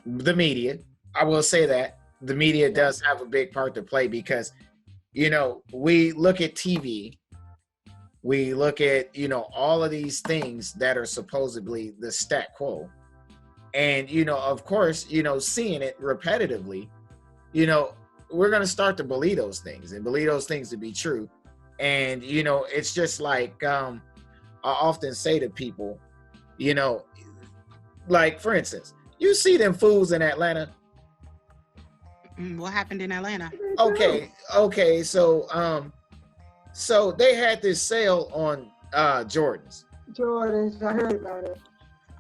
the media, I will say that the media does have a big part to play, because, you know, we look at TV, we look at, you know, all of these things that are supposedly the stat quo. And, you know, of course, you know, seeing it repetitively, you know, we're going to start to believe those things and believe those things to be true. And, you know, it's just like, I often say to people, you know, like, for instance, you see them fools in Atlanta. What happened in Atlanta? Okay. So they had this sale on Jordans. Jordans, I heard about it.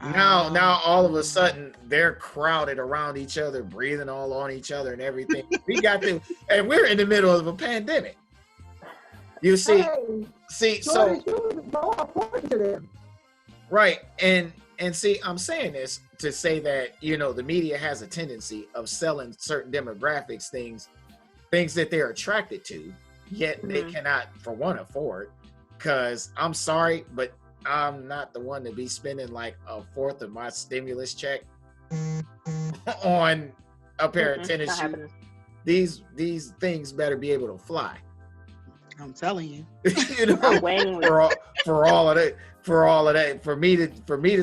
Now all of a sudden they're crowded around each other, breathing all on each other and everything. And we're in the middle of a pandemic. You see, Jordans, so more important to them. Right, and see, I'm saying this to say that, you know, the media has a tendency of selling certain demographics things that they're attracted to, yet they cannot, for one, afford. Because I'm sorry, but I'm not the one to be spending like a fourth of my stimulus check on a pair of tennis shoes. These things better be able to fly. I'm telling you. You know, for all of that, for me to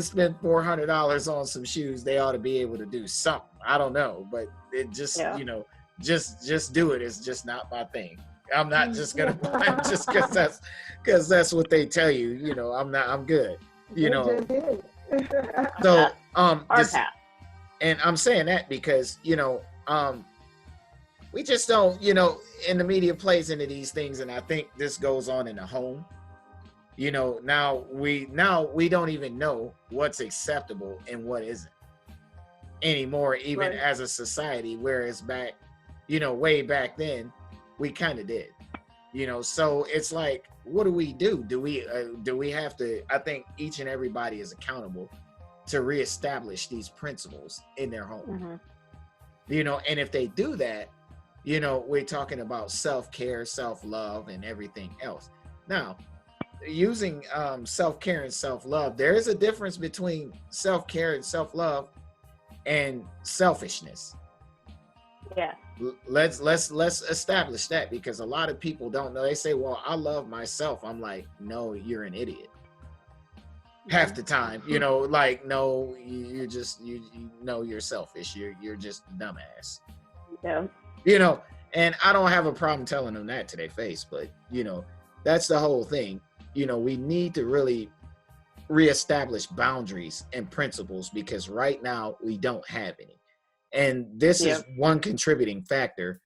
spend $400 on some shoes, they ought to be able to do something. I don't know, but it just, you know, just do it. It's just not my thing. I'm not just gonna buy it just because that's what they tell you. You know, I'm good. You know. So and I'm saying that because, you know, we just don't, you know, and the media plays into these things, and I think this goes on in the home. You know, now we don't even know what's acceptable and what isn't anymore, even as a society, whereas back, you know, way back then, we kind of did, you know. So it's like, what do we do? Do we have to, I think each and everybody is accountable to reestablish these principles in their home. You know, and if they do that, you know, we're talking about self-care, self-love, and everything else. Now, using self-care and self-love, there is a difference between self-care and self-love and selfishness. Yeah. Let's establish that, because a lot of people don't know. They say, well, I love myself. I'm like, no, you're an idiot. Half the time, you know, like, no, you know you're selfish. You're just a dumbass. Yeah. You know, and I don't have a problem telling them that to their face, but, you know, that's the whole thing. You know, we need to really reestablish boundaries and principles, because right now we don't have any. And this is one contributing factor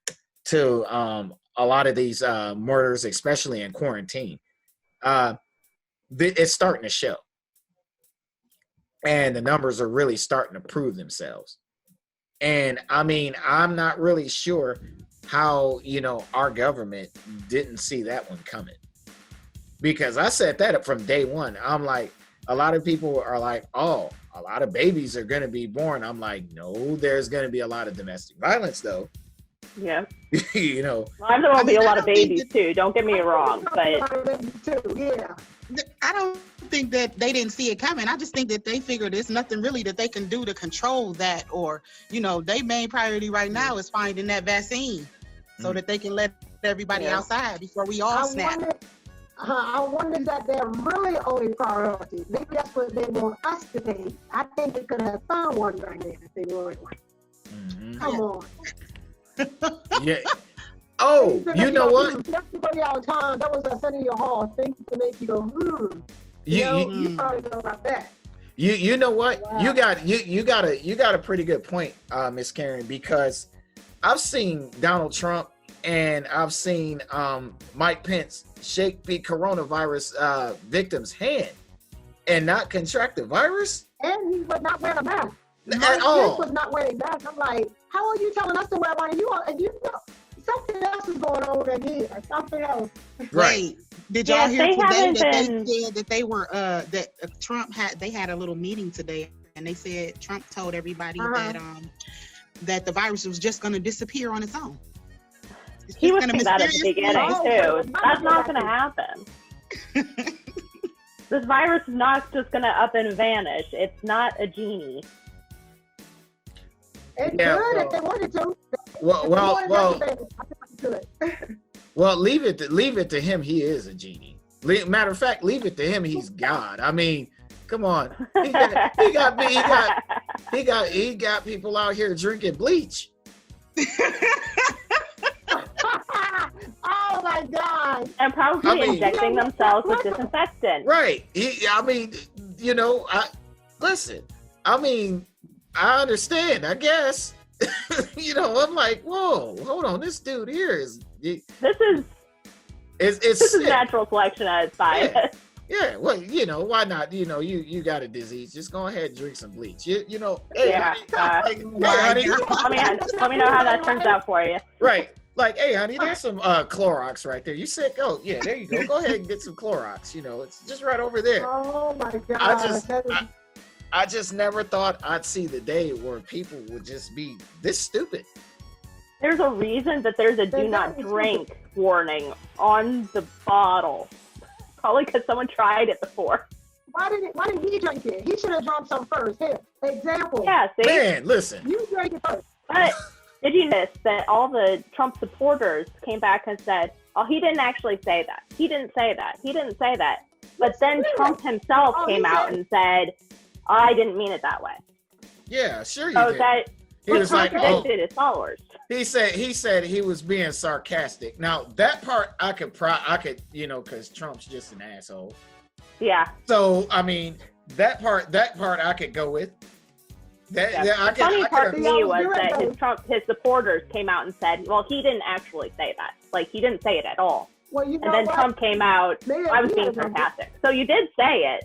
to a lot of these murders, especially in quarantine. It's starting to show. And the numbers are really starting to prove themselves. And I mean, I'm not really sure how, you know, our government didn't see that one coming. Because I set that up from day one. I'm like, a lot of people are like, oh, a lot of babies are going to be born. I'm like, no, there's going to be a lot of domestic violence, though. Yeah. You know. Well, there will be a lot of babies, too. Don't get me wrong. But I don't think that they didn't see it coming. I just think that they figured there's nothing really that they can do to control that. Or, you know, their main priority right now is finding that vaccine so that they can let everybody outside before we all snap. I wonder that they're really only priority. Maybe that's what they want us to think. I think they could have found one right there if they wanted one. Come on. Yeah. Oh, you know what? Everybody all the time, that was a set in your hall thing to make you go, You probably know about that. You know what? Wow. You got a pretty good point, Miss Karen, because I've seen Donald Trump and I've seen Mike Pence shake the coronavirus victim's hand and not contract the virus. And he was not wearing a mask. At all. Pence was not wearing a mask. I'm like, how are you telling us to wear one? And you know, something else is going on in here. Something else. Right. Did y'all hear today that they said that they were that Trump had a little meeting today, and they said Trump told everybody that the virus was just going to disappear on its own. He was saying that at the beginning too. That's not going to happen. This virus is not just going to up and vanish. It's not a genie. It could if they wanted to. Well, leave it to him. He is a genie. Matter of fact, leave it to him. He's God. I mean, come on. He got people out here drinking bleach. Oh my God! And probably injecting themselves with disinfectant. Right. Listen. I mean, I understand. I guess. You know, I'm like, whoa, hold on, this dude here is This it's is natural selection at its finest. Yeah, well, you know, why not? You know, you got a disease, just go ahead and drink some bleach. You know, hey, Yeah, honey, hey, honey, let me know how that turns out for you. right? Like, hey, honey, there's some Clorox right there. You sick? Oh, yeah, there you go. Go ahead and get some Clorox. You know, it's just right over there. Oh my God! I just never thought I'd see the day where people would just be this stupid. There's a reason that there's a do not drink warning on the bottle. Probably because someone tried it before. Why didn't he drink it? He should have drunk some first. Here, example. Yeah, see? Man, listen. You drank it first. But did you notice that all the Trump supporters came back and said, oh, he didn't actually say that. He didn't say that. He didn't say that. But then Trump himself came out and said, I didn't mean it that way. Yeah, sure you so did. That he was like, contradicted his followers. He said he was being sarcastic. Now that part I could, you know, because Trump's just an asshole. Yeah. So I mean, that part I could go with. The funny part to me was that his supporters came out and said, well, he didn't actually say that. Like, he didn't say it at all. Well, you know and then what? Trump came out, I was being sarcastic. So you did say it.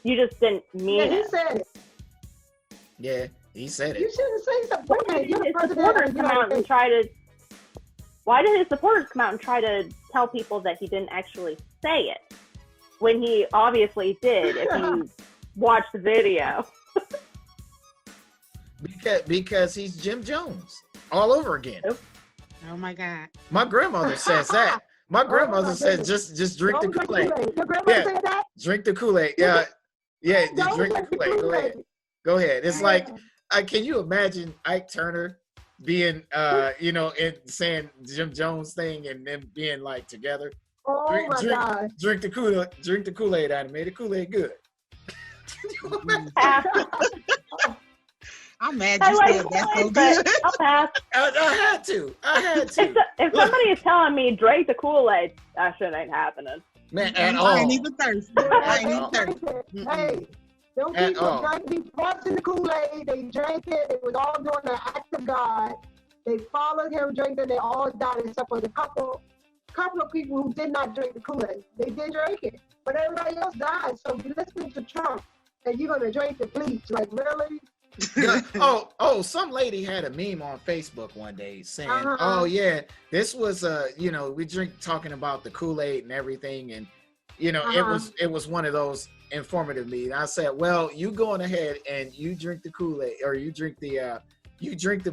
You just didn't mean it. He said it. Yeah, he said it. You shouldn't say something. Why did his supporters come out and try to... Why did his supporters come out and try to tell people that he didn't actually say it? When he obviously did, if you watch the video. Because he's Jim Jones all over again. Oh my God. My grandmother says that. My grandmother says just drink the Kool-Aid. Your grandmother said that? Drink the Kool-Aid. Yeah. Yeah, just drink the Kool-Aid. Go ahead. Go ahead. It's like, can you imagine Ike Turner being, you know, and saying Jim Jones thing and them being like together? Oh my God. Drink the Kool-Aid, Annie. Made the Kool-Aid good. I'm mad you said that so good. I'll pass. I had to. If somebody is telling me drink the Kool-Aid, that shit ain't happening. Man, at all. I ain't even thirsty. Hey, those people drank, he brought in the Kool-Aid, they drank it, it was all doing the act of God. They followed him drinking, they all died except for the couple of people who did not drink the Kool-Aid. They did drink it, but everybody else died. So if you listen to Trump and you're gonna drink the bleach, like really? Some lady had a meme on Facebook one day saying, oh yeah, this was you know, we talking about the Kool-Aid and everything, and you know, it was one of those informative meetings. I said, well, you going ahead and you drink the Kool-Aid, or you drink the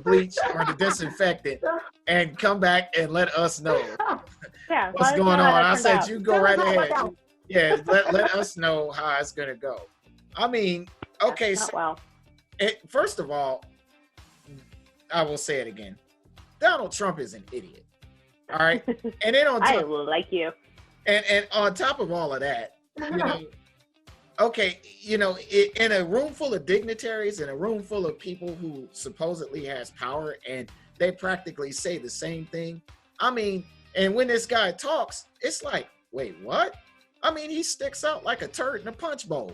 bleach or the disinfectant, and come back and let us know what's going on. I said, you go right ahead. Yeah, let us know how it's gonna go. I mean, okay, so first of all, I will say it again. Donald Trump is an idiot. All right, and then on top, I like you. And on top of all of that, you know, okay, you know, in a room full of dignitaries, in a room full of people who supposedly has power, and they practically say the same thing. I mean, and when this guy talks, it's like, wait, what? I mean, he sticks out like a turd in a punch bowl.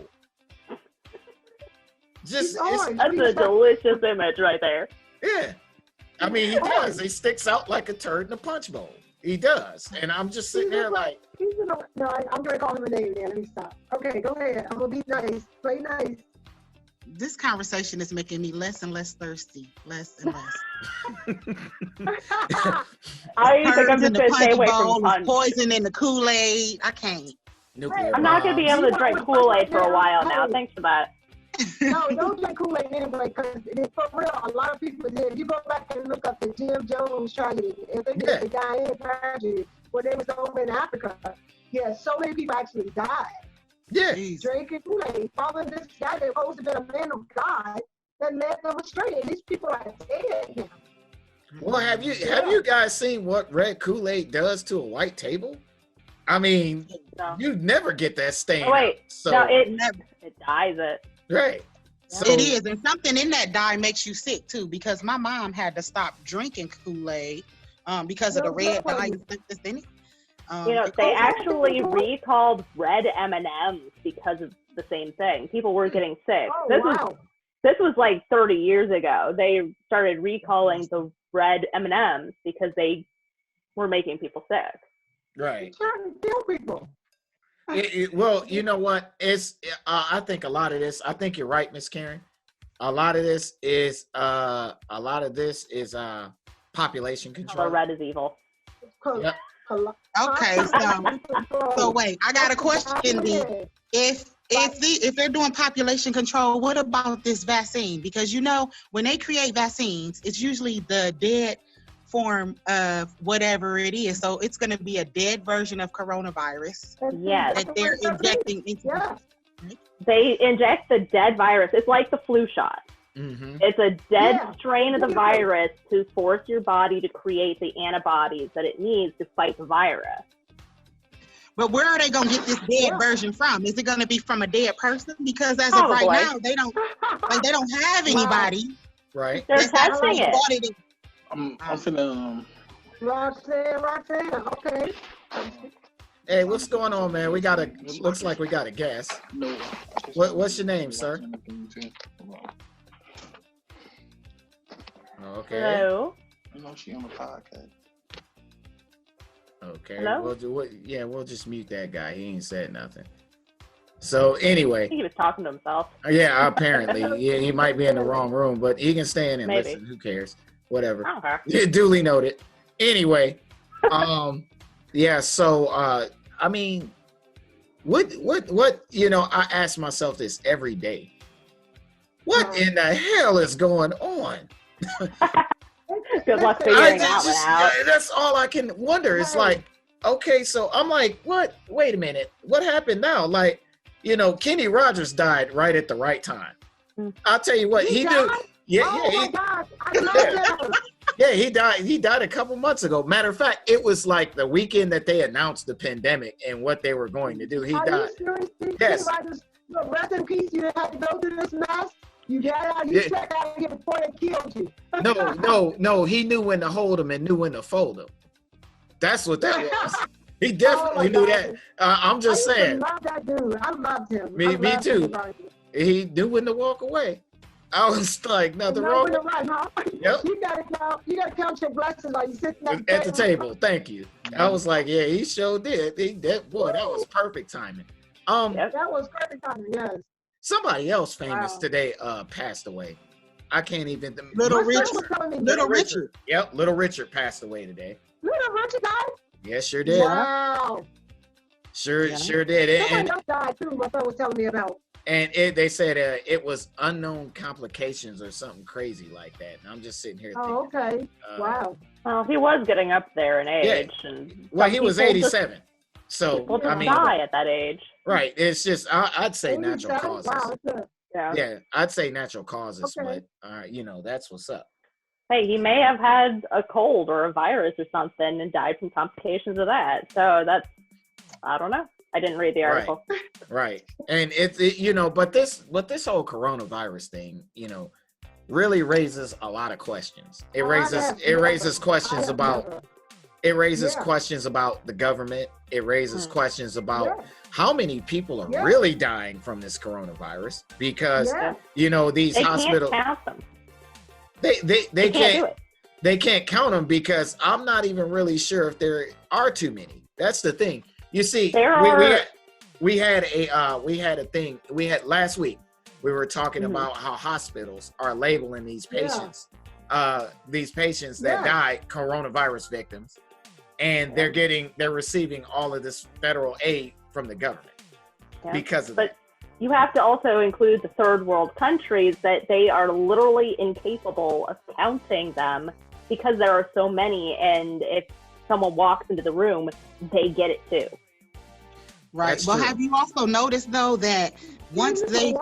That's a delicious image right there. Yeah. I mean, he does. He sticks out like a turd in a punch bowl. He does. And I'm just sitting there like... No, I'm going to call him a name there. Let me stop. Okay, go ahead. I'm going to be nice. Play nice. This conversation is making me less and less thirsty. Less and less. I think I'm just going to stay away from punch. Poison in the Kool-Aid. I can't. I'm not going to be able to drink Kool-Aid for a while now. Thanks for that. No, don't drink Kool-Aid anyway, because for real, a lot of people did. If you go back and look up the Jim Jones tragedy, if they did the Diane tragedy, where they was over in Africa, so many people actually died. Yeah. Drinking Kool-Aid, following this guy that supposed to be a man of God that led them astray. And these people are dead now. Well, have you guys seen what red Kool-Aid does to a white table? I mean, you never get that stain. Oh, wait, so it dyes it. Right. So, it is, and something in that dye makes you sick too, because my mom had to stop drinking Kool-Aid because of the red dye that's in it. You know, they actually recalled red M&Ms because of the same thing. People were getting sick. this was like 30 years ago. They started recalling the red M&Ms because they were making people sick. Right. Trying to kill people. Well, you know what? It's I think a lot of this. I think you're right, Miss Karen. A lot of this is population control. The red is evil. Yep. Okay, so wait, I got a question. If they're doing population control, what about this vaccine? Because you know, when they create vaccines, it's usually the dead form of whatever it is. So it's going to be a dead version of coronavirus. Yes. That they're injecting into. Yeah. They inject the dead virus. It's like the flu shot. Mm-hmm. It's a dead strain of the virus to force your body to create the antibodies that it needs to fight the virus. But where are they going to get this dead version from? Is it going to be from a dead person? Because as of Probably. right now, they don't have anybody. Right. They're testing it. I'm finna Roxanne, okay. Hey, what's going on, man? Looks like we got a guest. no. What's your name, sir? Okay. Hello. You know she on the podcast. Okay. Hello? We'll just mute that guy. He ain't said nothing. So I anyway, think he was talking to himself. yeah, apparently, yeah, he might be in the wrong room, but he can stay in and Maybe. listen. Who cares? Whatever. I don't care. Yeah, duly noted. Anyway, yeah. So, I mean, what? You know, I ask myself this every day. What in the hell is going on? Good luck figuring that one out. That's all I can wonder. It's like, okay, so I'm like, what? Wait a minute. What happened now? Like, you know, Kenny Rogers died right at the right time. I'll tell you what, he did. Yeah, my God. I love that. Yeah, he died. He died a couple months ago. Matter of fact, it was like the weekend that they announced the pandemic and what they were going to do. He died. Yes. Rest in peace. You didn't have to go through this mess. You got out. You checked out of here before they killed you. No. He knew when to hold him and knew when to fold him. That's what that was. He definitely knew that. I'm just saying. I love that dude. I loved him. Me too. He knew when to walk away. I was like, nothing wrong. Yep. You gotta count your blessings while you sitting at the table. Thank you. I was like, yeah, he sure did. That was perfect timing. That was perfect timing. Yes. Somebody else famous today passed away. I can't even. Little Richard. Yep, Little Richard passed away today. Little Richard died? Yes, sure did. Wow. Sure did. Somebody else died too. My friend was telling me about. And they said it was unknown complications or something crazy like that. And I'm just sitting here thinking. Oh, okay. Wow. Well, he was getting up there in age. Yeah. And well, he was 87. So, people just I mean. die at that age. Right. It's just, I'd say natural causes. Wow. Yeah, I'd say natural causes. Okay. But, you know, that's what's up. Hey, he may have had a cold or a virus or something and died from complications of that. So that's, I don't know. I didn't read the article. Right. And you know, but this whole coronavirus thing, you know, really raises a lot of questions. It raises questions about questions about the government. It raises questions about how many people are really dying from this coronavirus, because you know, these hospitals can't count them. They can't count them, because I'm not even really sure if there are too many. That's the thing. You see, we had a thing last week. We were talking about how hospitals are labeling these patients, that die, coronavirus victims, and they're receiving all of this federal aid from the government because of that. You have to also include the third world countries, that they are literally incapable of counting them because there are so many, and if someone walks into the room, they get it too. Right. That's well, true. have you also noticed though that once they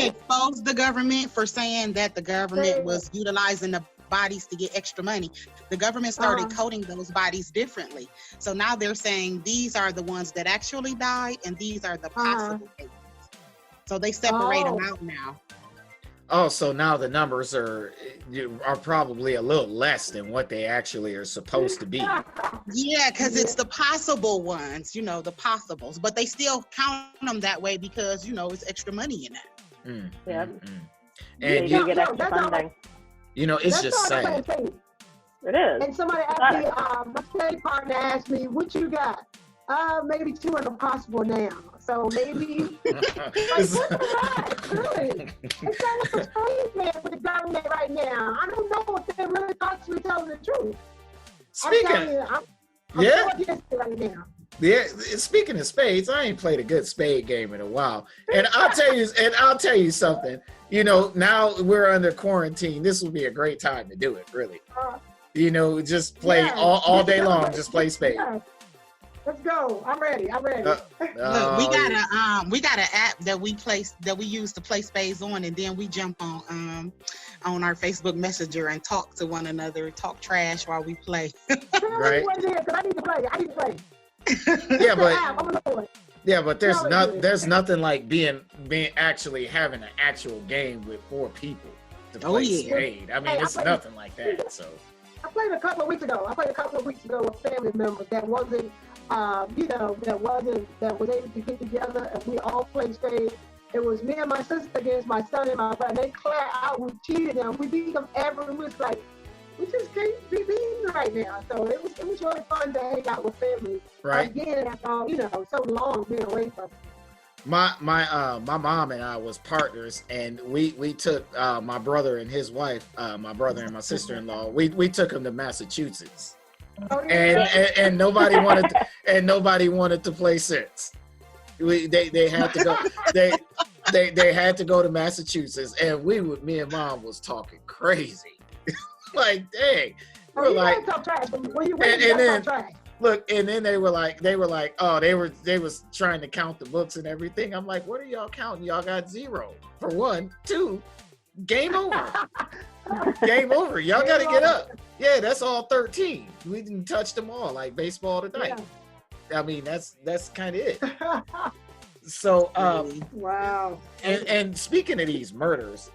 exposed the government for saying that the government was utilizing the bodies to get extra money, the government started coding those bodies differently. So now they're saying these are the ones that actually died and these are the possible cases. So they separate them out now. Oh, so now the numbers are probably a little less than what they actually are supposed to be. Yeah, because it's the possible ones, you know, the possibles. But they still count them that way because, you know, it's extra money in that. And you get extra funding. You know, it's just sad. It is. And somebody asked me, my study partner asked me, what you got? Maybe 2 are possible now. So maybe, like, what's really? It's kind of strange, man, with the government right now. I don't know if they're really possibly telling the truth. Speaking, I'm so against it right now. Yeah, speaking of spades, I ain't played a good spade game in a while. And I'll tell you something. You know, now we're under quarantine. This will be a great time to do it, really. You know, just play all day long, just play spades. Yeah. Let's go. I'm ready. Look, we got an app that we use to play spades on, and then we jump on our Facebook Messenger and talk to one another, talk trash while we play. Right. I need to play. but there's nothing like being actually having an actual game with 4 people to play spade. I mean, it's nothing like that. So I played a couple of weeks ago with family members that wasn't, that was able to get together, and we all played spades. It was me and my sister against my son and my brother. They cleared out. We cheated them. We beat them every. It was like, we just can't be beaten right now. So it was really fun to hang out with family. right. Again, after so long being away from them. My mom and I was partners, and we took my brother and his wife, my brother and my sister-in-law. We took them to Massachusetts, and nobody wanted to play sense. They had to go. They had to go to Massachusetts, and me and mom was talking crazy. Like, dang, we're like, look, and then they were like, oh, they was trying to count the books and everything. I'm like, what are y'all counting? Y'all got 0 for 1, 2, game over. Game over. Y'all got to get up. Yeah, that's all 13. We didn't touch them all like baseball tonight. Yeah. I mean, that's kind of it. So, wow. And speaking of these murders,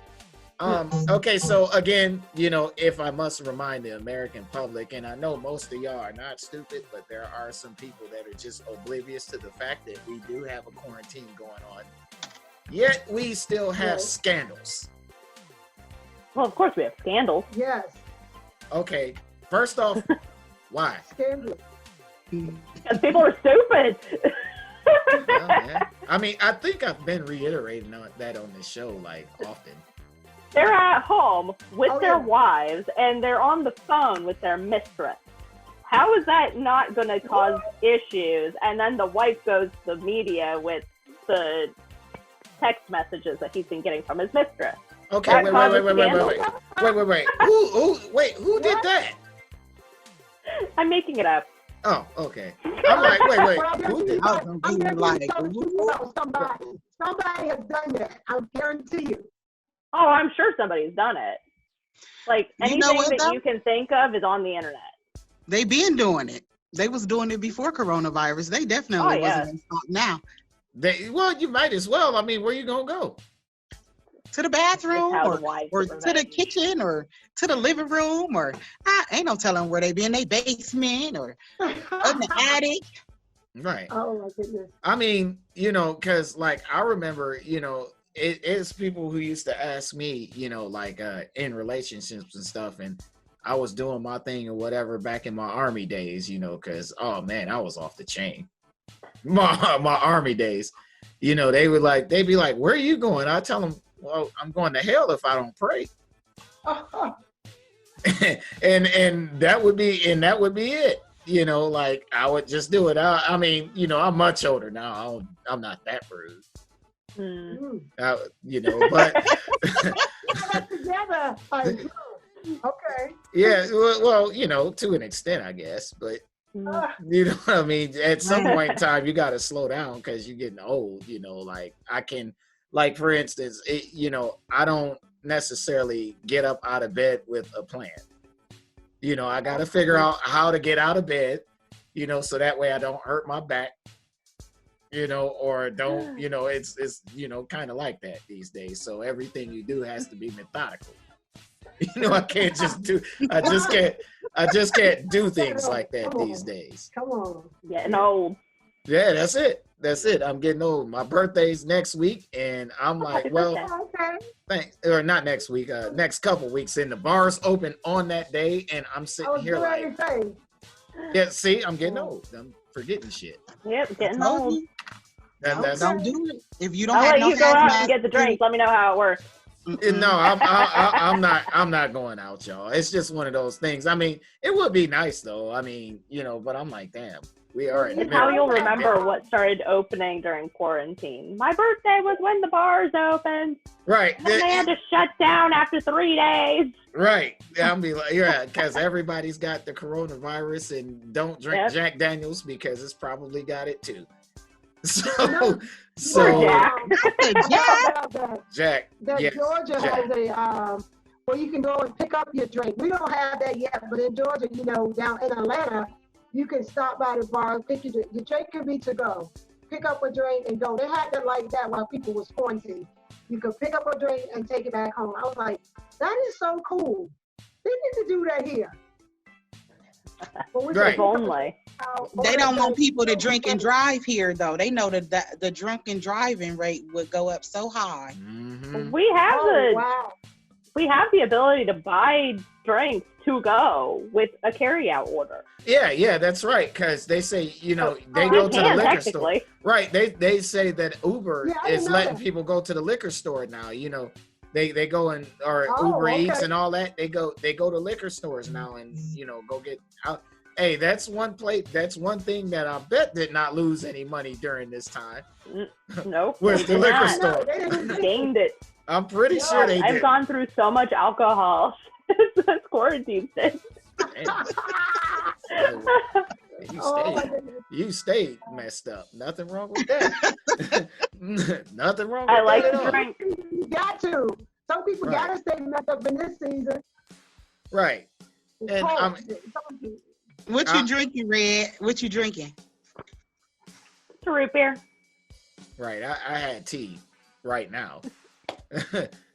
okay, so again, if I must remind the American public, and I know most of y'all are not stupid, but there are some people that are just oblivious to the fact that we do have a quarantine going on, yet we still have scandals. Well, of course we have scandals. Yes. Okay, first off, why? Scandals. Because people are stupid. Well, yeah. I mean, I think I've been reiterating that on this show, like, often. They're at home with their wives, and they're on the phone with their mistress. How is that not going to cause issues? And then the wife goes to the media with the text messages that he's been getting from his mistress. Okay, wait. Who did that? I'm making it up. Oh, okay. I'm like, wait. Who did that? Somebody has done that. I guarantee you. Oh, I'm sure somebody's done it. Like, anything that you can think of is on the internet. They been doing it. They was doing it before coronavirus. They definitely wasn't gonna stop now. Well, you might as well. I mean, where you gonna go? To the bathroom or to the kitchen or to the living room or ain't no telling where they be in their basement or in the attic. Right. Oh my goodness. I mean, because like I remember, it's people who used to ask me, like in relationships and stuff, and I was doing my thing or whatever back in my army days, because oh man, I was off the chain. My army days, they'd be like, where are you going? I tell them, well, I'm going to hell if I don't pray. and that would be it. Like I would just do it. I mean, I'm much older now. I'm not that rude. But together. Okay. Yeah, well, to an extent, I guess, but you know what I mean? At some point in time, you got to slow down because you're getting old, like I can, like, for instance, I don't necessarily get up out of bed with a plan. I got to figure out how to get out of bed, so that way I don't hurt my back, or don't, it's kind of like that these days. So everything you do has to be methodical. I just can't do things like that these days. Come on. Getting old. Yeah, that's it. That's it. I'm getting old. My birthday's next week, and I'm like, well, Okay. thanks, or not next week. Next couple weeks, and the bars open on that day, and I'm I sitting was here getting like, ready to say. yeah. See, I'm getting old. I'm forgetting shit. Yep, getting Told old. you, That's don't do it. If you don't I'll have let no you go out and hazmat, get the drinks. Let me know how it works. No, I'm not going out, y'all. It's just one of those things. I mean, it would be nice though. I mean, but I'm like, damn, we are in the It's how middle you'll of that. remember what started opening during quarantine. My birthday was when the bars opened. Right. And they had to shut down after 3 days. Right. I'll be like, yeah, because everybody's got the coronavirus and don't drink Yep. Jack Daniels because it's probably got it too. So, No. so Jack. Jack, That yes, Georgia Jack. has a where you can go and pick up your drink. We don't have that yet, but in Georgia, down in Atlanta, you can stop by the bar, pick your drink. Your drink can be to go. Pick up a drink and go. They had it like that while people was quarantined. You could pick up a drink and take it back home. I was like, that is so cool. They need to do that here. But we Right. If only. they don't want people to drink and drive here, though. They know that the drunken driving rate would go up so high. Mhm. We have Oh, wow. we have the ability to buy drinks to go with a carryout order. Yeah, that's right. Because they say, they We go to the can liquor store. technically. Right. They say that Uber Yeah, I didn't is know letting that. people go to the liquor store now. They go and or Oh, Uber Eats okay. and all that. They go to liquor stores now and go get out. Hey, that's one thing that I bet did not lose any money during this time. Nope. Where's they the did liquor not. store? No, they didn't. Gained it. I'm pretty sure they I've did. gone through so much alcohol since quarantine. Damn. Oh, my goodness. You stayed messed up. Nothing wrong with that. Nothing wrong with I like that to at all. drink. You got to. Some people Right. gotta stay messed up in this season. Right. It's And cold. I'm- What you drinking, Red? What you drinking? It's a root beer. Right. I had tea right now.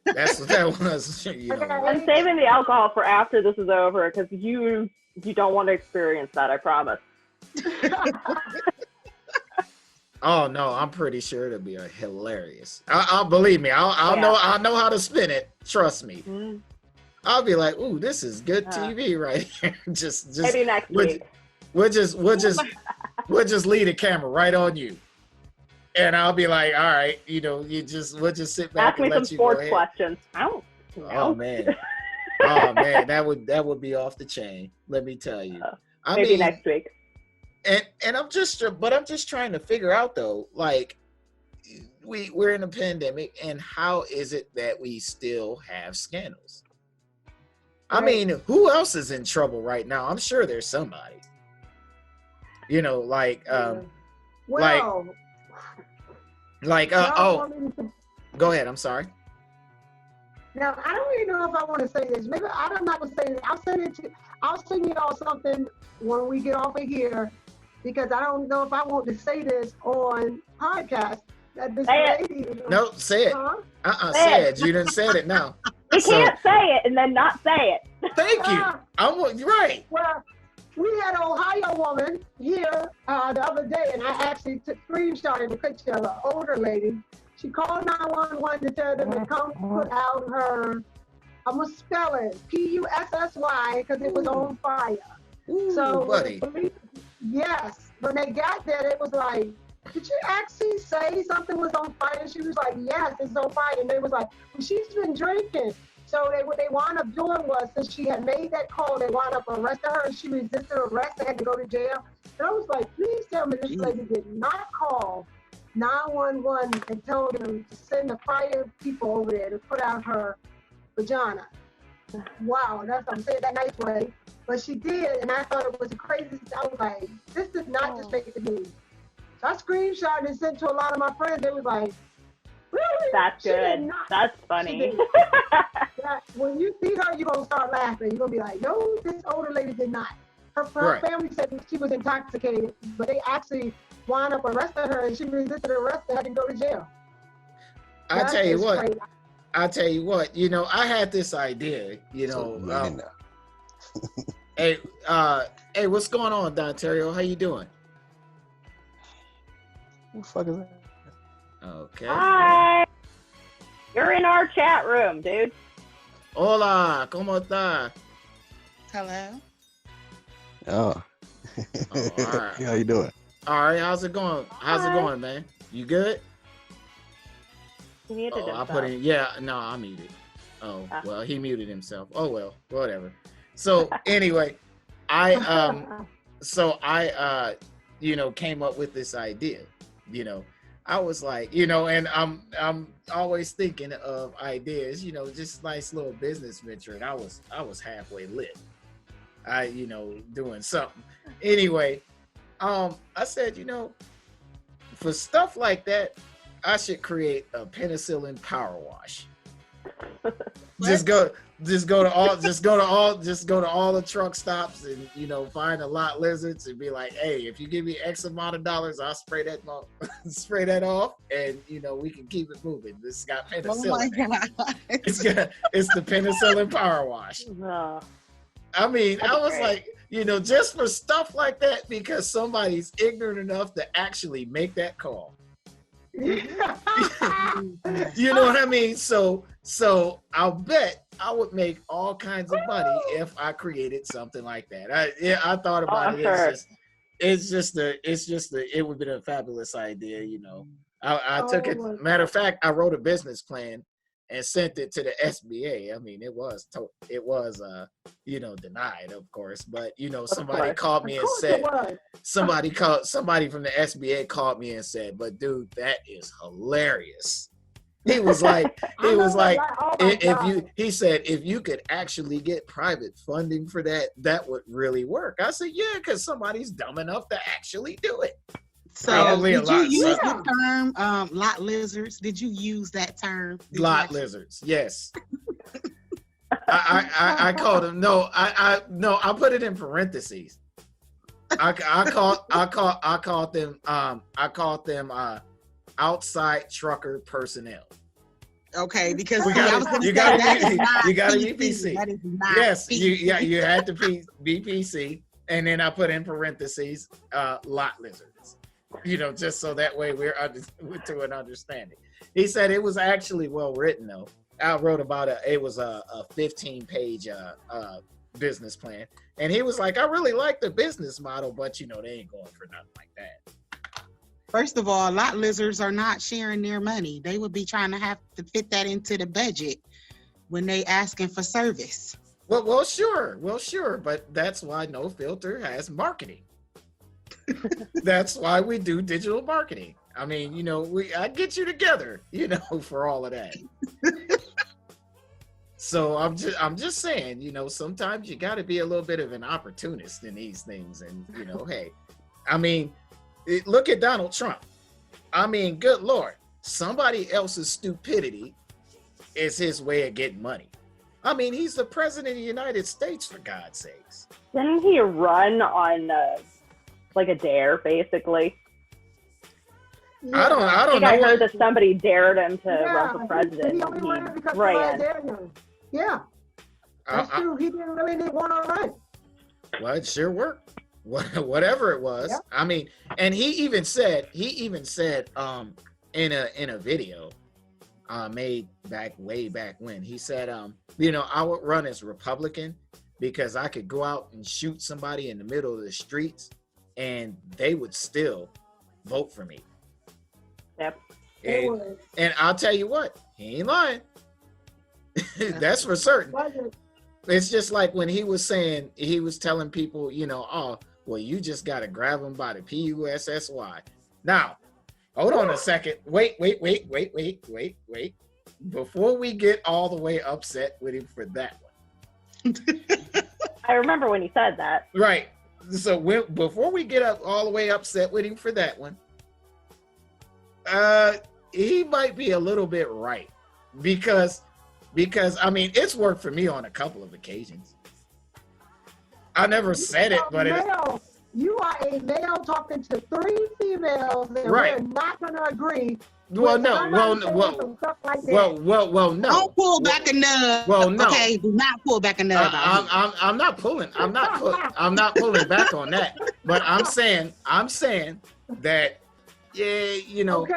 That's what that was. I'm saving the alcohol for after this is over because you don't want to experience that. I promise. Oh no, I'm pretty sure it'll be hilarious. I'll believe me. I'll know how to spin it. Trust me. Mm, I'll be like, ooh, this is good TV right here. just maybe next week. we'll just leave the camera right on you. And I'll be like, all right, we'll just sit back Ask and me some let you go sports ahead. questions. I don't know. Oh man. Oh man, that would be off the chain. Let me tell you. I Maybe mean, next week. and I'm just trying to figure out though, like we're in a pandemic, and how is it that we still have scandals? I mean, who else is in trouble right now? I'm sure there's somebody. Well, Go ahead. I'm sorry. now I don't even know if I want to say this. Maybe I'm not gonna say this. I'll send y'all something when we get off of here, because I don't know if I want to say this on podcast. That this Say lady. No, say it. Huh? Say it. You didn't say it now. You So- can't say it and then not say it. Thank you. You're right. Well, we had an Ohio woman here the other day, and I actually screenshotted the picture of an older lady. She called 911 to tell them to come put out her, I'm going to spell it, Pussy, because it was on fire. Ooh, So, buddy. yes, when they got there, it was like, did you actually say something was on fire? She was like, yes, it's on fire. And they was like, well, she's been drinking. So what they wound up doing was, since she had made that call, they wound up arresting her, and she resisted arrest. They had to go to jail. And I was like, please tell me this lady did not call 911 and told them to send the fire people over there to put out her vagina. Wow, I'm saying that nice way. But she did, and I thought it was the craziest. I was like, this did not just make the news. So I screenshot and sent to a lot of my friends. They was like, really? That's She did good. not. That's She funny. did. When you see her, you're going to start laughing. You're going to be like, no, this older lady did not. Her Right. family said that she was intoxicated, but they actually wound up arresting her, and she resisted arrest and had to go to jail. I That tell you is what. crazy. I had this idea, So, let me know. hey, what's going on, Don Terrio? How you doing? Who the fuck is that? Okay. Hi. You're in our chat room, dude. Hola, ¿cómo está? Hello. Oh. Oh, all right. How you doing? All right, how's it going? How's it going, man? You good? He muted Oh, I himself. put in, yeah, no, I muted. Oh, Ah. well, he muted himself. Oh, well, whatever. So anyway, I came up with this idea, I was like, and I'm always thinking of ideas, just nice little business venture. And I was halfway lit. Doing something. Anyway, I said, for stuff like that, I should create a penicillin power wash. Just go to all the truck stops and find a lot lizards and be like, hey, if you give me X amount of dollars, I'll spray that off, and we can keep it moving. This got penicillin. Oh my God. It's the penicillin power wash. No. I mean, That'd I be was great. like, just for stuff like that, because somebody's ignorant enough to actually make that call. You know what I mean? So I'll bet I would make all kinds of money if I created something like that. I thought about I'm it. sure. It would be a fabulous idea. I took it. Oh, Matter of fact, I wrote a business plan and sent it to the SBA. I mean, it was denied, of course, but somebody called me and said, somebody from the SBA called me and said, but dude, that is hilarious. He was like, he said, if you could actually get private funding for that, that would really work. I said, yeah, because somebody's dumb enough to actually do it. So Probably a did you lot, use son. the term lot lizards? Did you use that term? Did you Lot actually- lizards, yes. I called them. No, I put it in parentheses. I called them outside trucker personnel. Okay, because We see, I gotta- was going to you say gotta that be- is not you gotta be PC. PC. That is not Yes, PC. you had to be PC, and then I put in parentheses lot lizards. Just so that way we're to an understanding. He said it was actually well written though. I wrote about it was a 15-page business plan, and he was like, I really like the business model, but they ain't going for nothing like that. First of all, lot lizards are not sharing their money. They would be trying to have to fit that into the budget when they asking for service. Well, sure, but that's why No Filter has marketing. That's why we do digital marketing. I mean, I get you together, for all of that. So I'm just saying, sometimes you got to be a little bit of an opportunist in these things, and hey, I mean, look at Donald Trump. I mean, good Lord, somebody else's stupidity is his way of getting money. I mean, he's the president of the United States, for God's sakes. Didn't he run on like a dare, basically? I don't I think know. I heard that somebody dared him to Yeah, run for president. He only ran because of ran. Daniels. Yeah, that's true. He didn't want to run. Well, it sure worked. Whatever it was. Yep. I mean, and he even said in a video made way back when, he said I would run as Republican because I could go out and shoot somebody in the middle of the streets and they would still vote for me. Yep. And I'll tell you what, he ain't lying. That's for certain. It's just like when he was telling people, oh, well, you just got to grab them by the PUSSY. Now, hold on a second. Wait. Before we get all the way upset with him for that one. I remember when he said that. Right. So before we get all the way upset with him for that one, he might be a little bit right. Because I mean, it's worked for me on a couple of occasions. I never said it, but you are a male talking to 3 females, and right. We're not going to agree. Well, no. Don't pull back a nub. Well, no. Okay, do not pull back a nub. I'm not pulling back on that. But I'm saying that yeah, you know, Okay.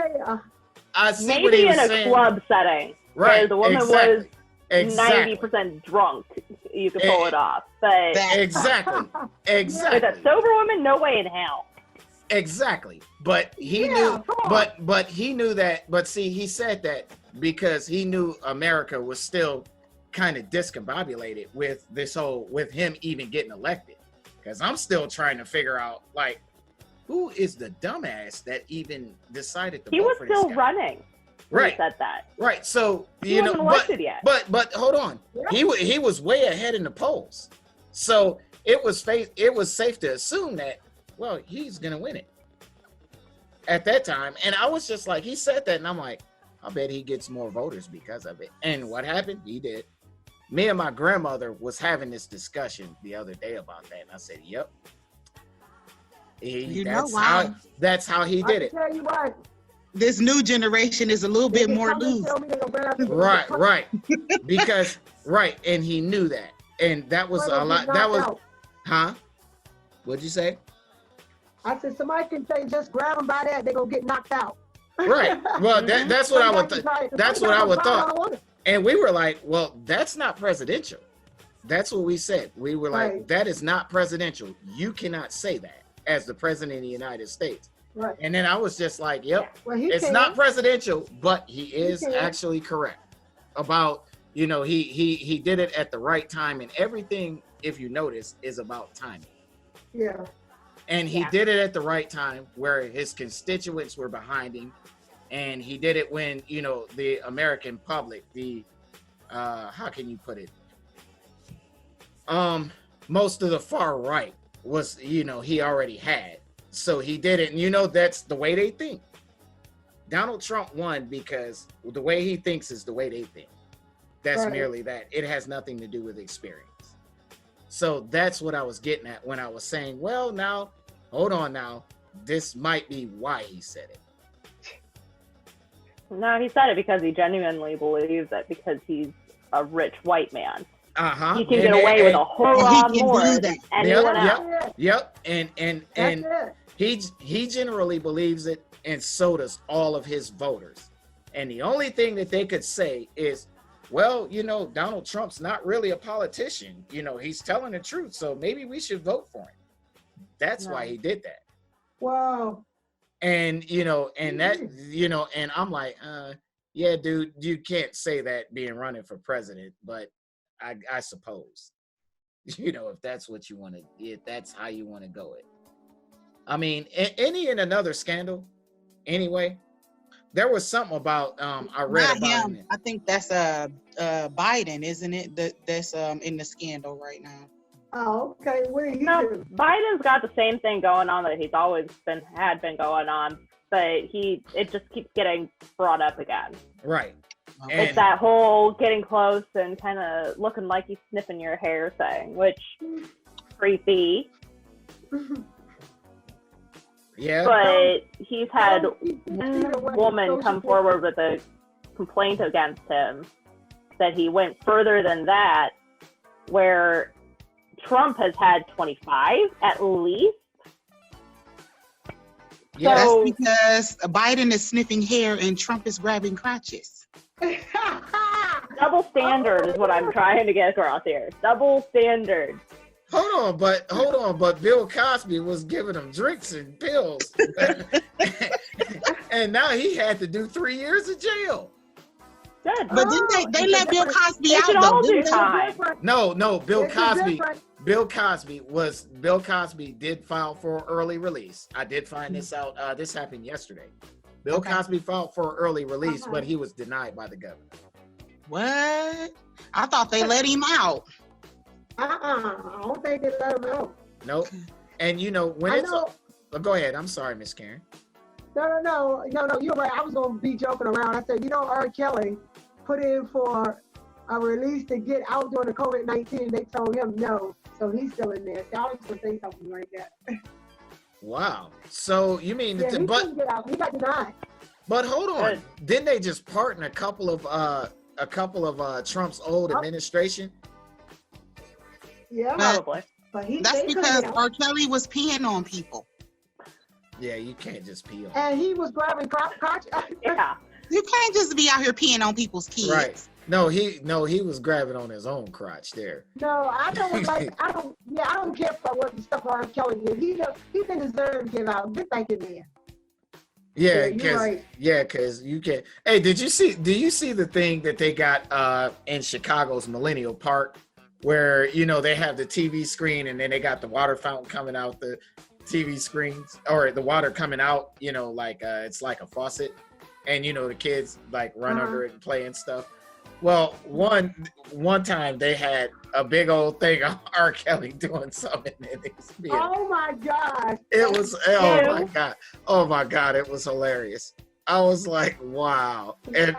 I see what he Maybe was in a saying. club setting, where Right, the woman exactly. was 90% drunk, you could pull it off. But Exactly. with Exactly. a sober woman, no way in hell. Exactly. But he Yeah, knew, come on. but he knew that. But see, he said that because he knew America was still kind of discombobulated with this whole, with him even getting elected. Because I'm still trying to figure out, like, who is the dumbass that even decided to He vote was for this still guy? running when Right. he said that. Right. So He you know, wasn't elected yet. but hold on. Yeah. He was way ahead in the polls. So it was safe to assume that, well, he's gonna win it at that time. And I was just like, he said that, and I'm like, I bet he gets more voters because of it. And what happened? He did. Me and my grandmother was having this discussion the other day about that, and I said, "Yep, You know why? That's how he did it." I tell you what. This new generation is a little bit they more come and loose. tell me they're gonna grab me. Right, because and he knew that, and that was a lot. That was, huh? What'd you say? I said somebody can say just grab them by that, they're gonna get knocked out. Right. Well, that's what I would. That's what I would thought. And we were like, well, that's not presidential. That's what we said. We were like, Right. that is not presidential. You cannot say that as the president of the United States. Right. And then I was just like, yep, Well, he it's can. not presidential, but he is can. actually correct about, you know, he did it at the right time, and everything, if you notice, is about timing. Yeah. And he Yeah. did it at the right time where his constituents were behind him. And he did it when, you know, the American public, the, how can you put it? Most of the far right was, you know, he already had. So he did it. And, you know, that's the way they think. Donald Trump won because the way he thinks is the way they think. That's Right. merely that. It has nothing to do with experience. So that's what I was getting at when I was saying, well, now, hold on now. This might be why he said it. No, he said it because he genuinely believes it, because he's a rich white man. Uh-huh. He can get away with a whole lot can more do than that. anyone Yep, else. That's it. Yep. And That's it. he generally believes it, and so does all of his voters. And the only thing that they could say is, well, you know, Donald Trump's not really a politician. You know, he's telling the truth, so maybe we should vote for him. That's why he did that. Wow. And, you know, and that, you know, and I'm like, yeah, dude, you can't say that being running for president, but I suppose, you know, if that's what you want to, if that's how you want to go it. I mean, any and another scandal, anyway, there was something about, I read Not about him. it. I think that's Biden, isn't it? That's in the scandal right now. Oh, okay. What do you No, do? Biden's got the same thing going on that he's always had been going on, but it just keeps getting brought up again. Right. Okay. It's that whole getting close and kind of looking like he's sniffing your hair thing, which creepy. Yeah. But he's had one woman come forward with a complaint against him that he went further than that, where Trump has had 25 at least. Yeah, So- That's because Biden is sniffing hair and Trump is grabbing crotches. Double standard is what I'm trying to get across here. Double standard. Hold on, but Bill Cosby was giving him drinks and pills. And now he had to do 3 years of jail. Good. But didn't they let Bill Cosby They out should though? all do didn't they? time. No, Bill It's Cosby. different. Bill Cosby did file for early release. I did find this out. This happened yesterday. Bill Okay. Cosby filed for early release, but he was denied by the governor. What? I thought they let him out. I don't think they let him out. Nope. And you know when I it's know. go ahead. I'm sorry, Miss Karen. No, you're right. I was gonna be joking around. I said, R. Kelly put in for a release to get out during the COVID-19. They told him no, so he's still in there. So I was gonna say something like that. Wow. So you mean Yeah, he but couldn't get out. He got denied. but hold on. Good. Didn't they just pardon a couple of Trump's old administration? Yeah, But- Probably. but he. That's they couldn't because get out. R. Kelly was peeing on people. Yeah, you can't just pee on. And he was grabbing crotch. Yeah. You can't just be out here peeing on people's kids. Right. No, he was grabbing on his own crotch there. No, I don't care for what the stuff R. Kelly did. He didn't deserve to give out. Good thinking man. Yeah, you're right. because you can. Hey, do you see the thing that they got in Chicago's Millennial Park, where they have the TV screen and then they got the water fountain coming out the TV screens, or the water coming out, like it's like a faucet, and the kids like run under it and play and stuff. Well, one time they had a big old thing of R. Kelly doing something in his beard. Oh my gosh. It was oh my god, it was hilarious. I was like, wow. And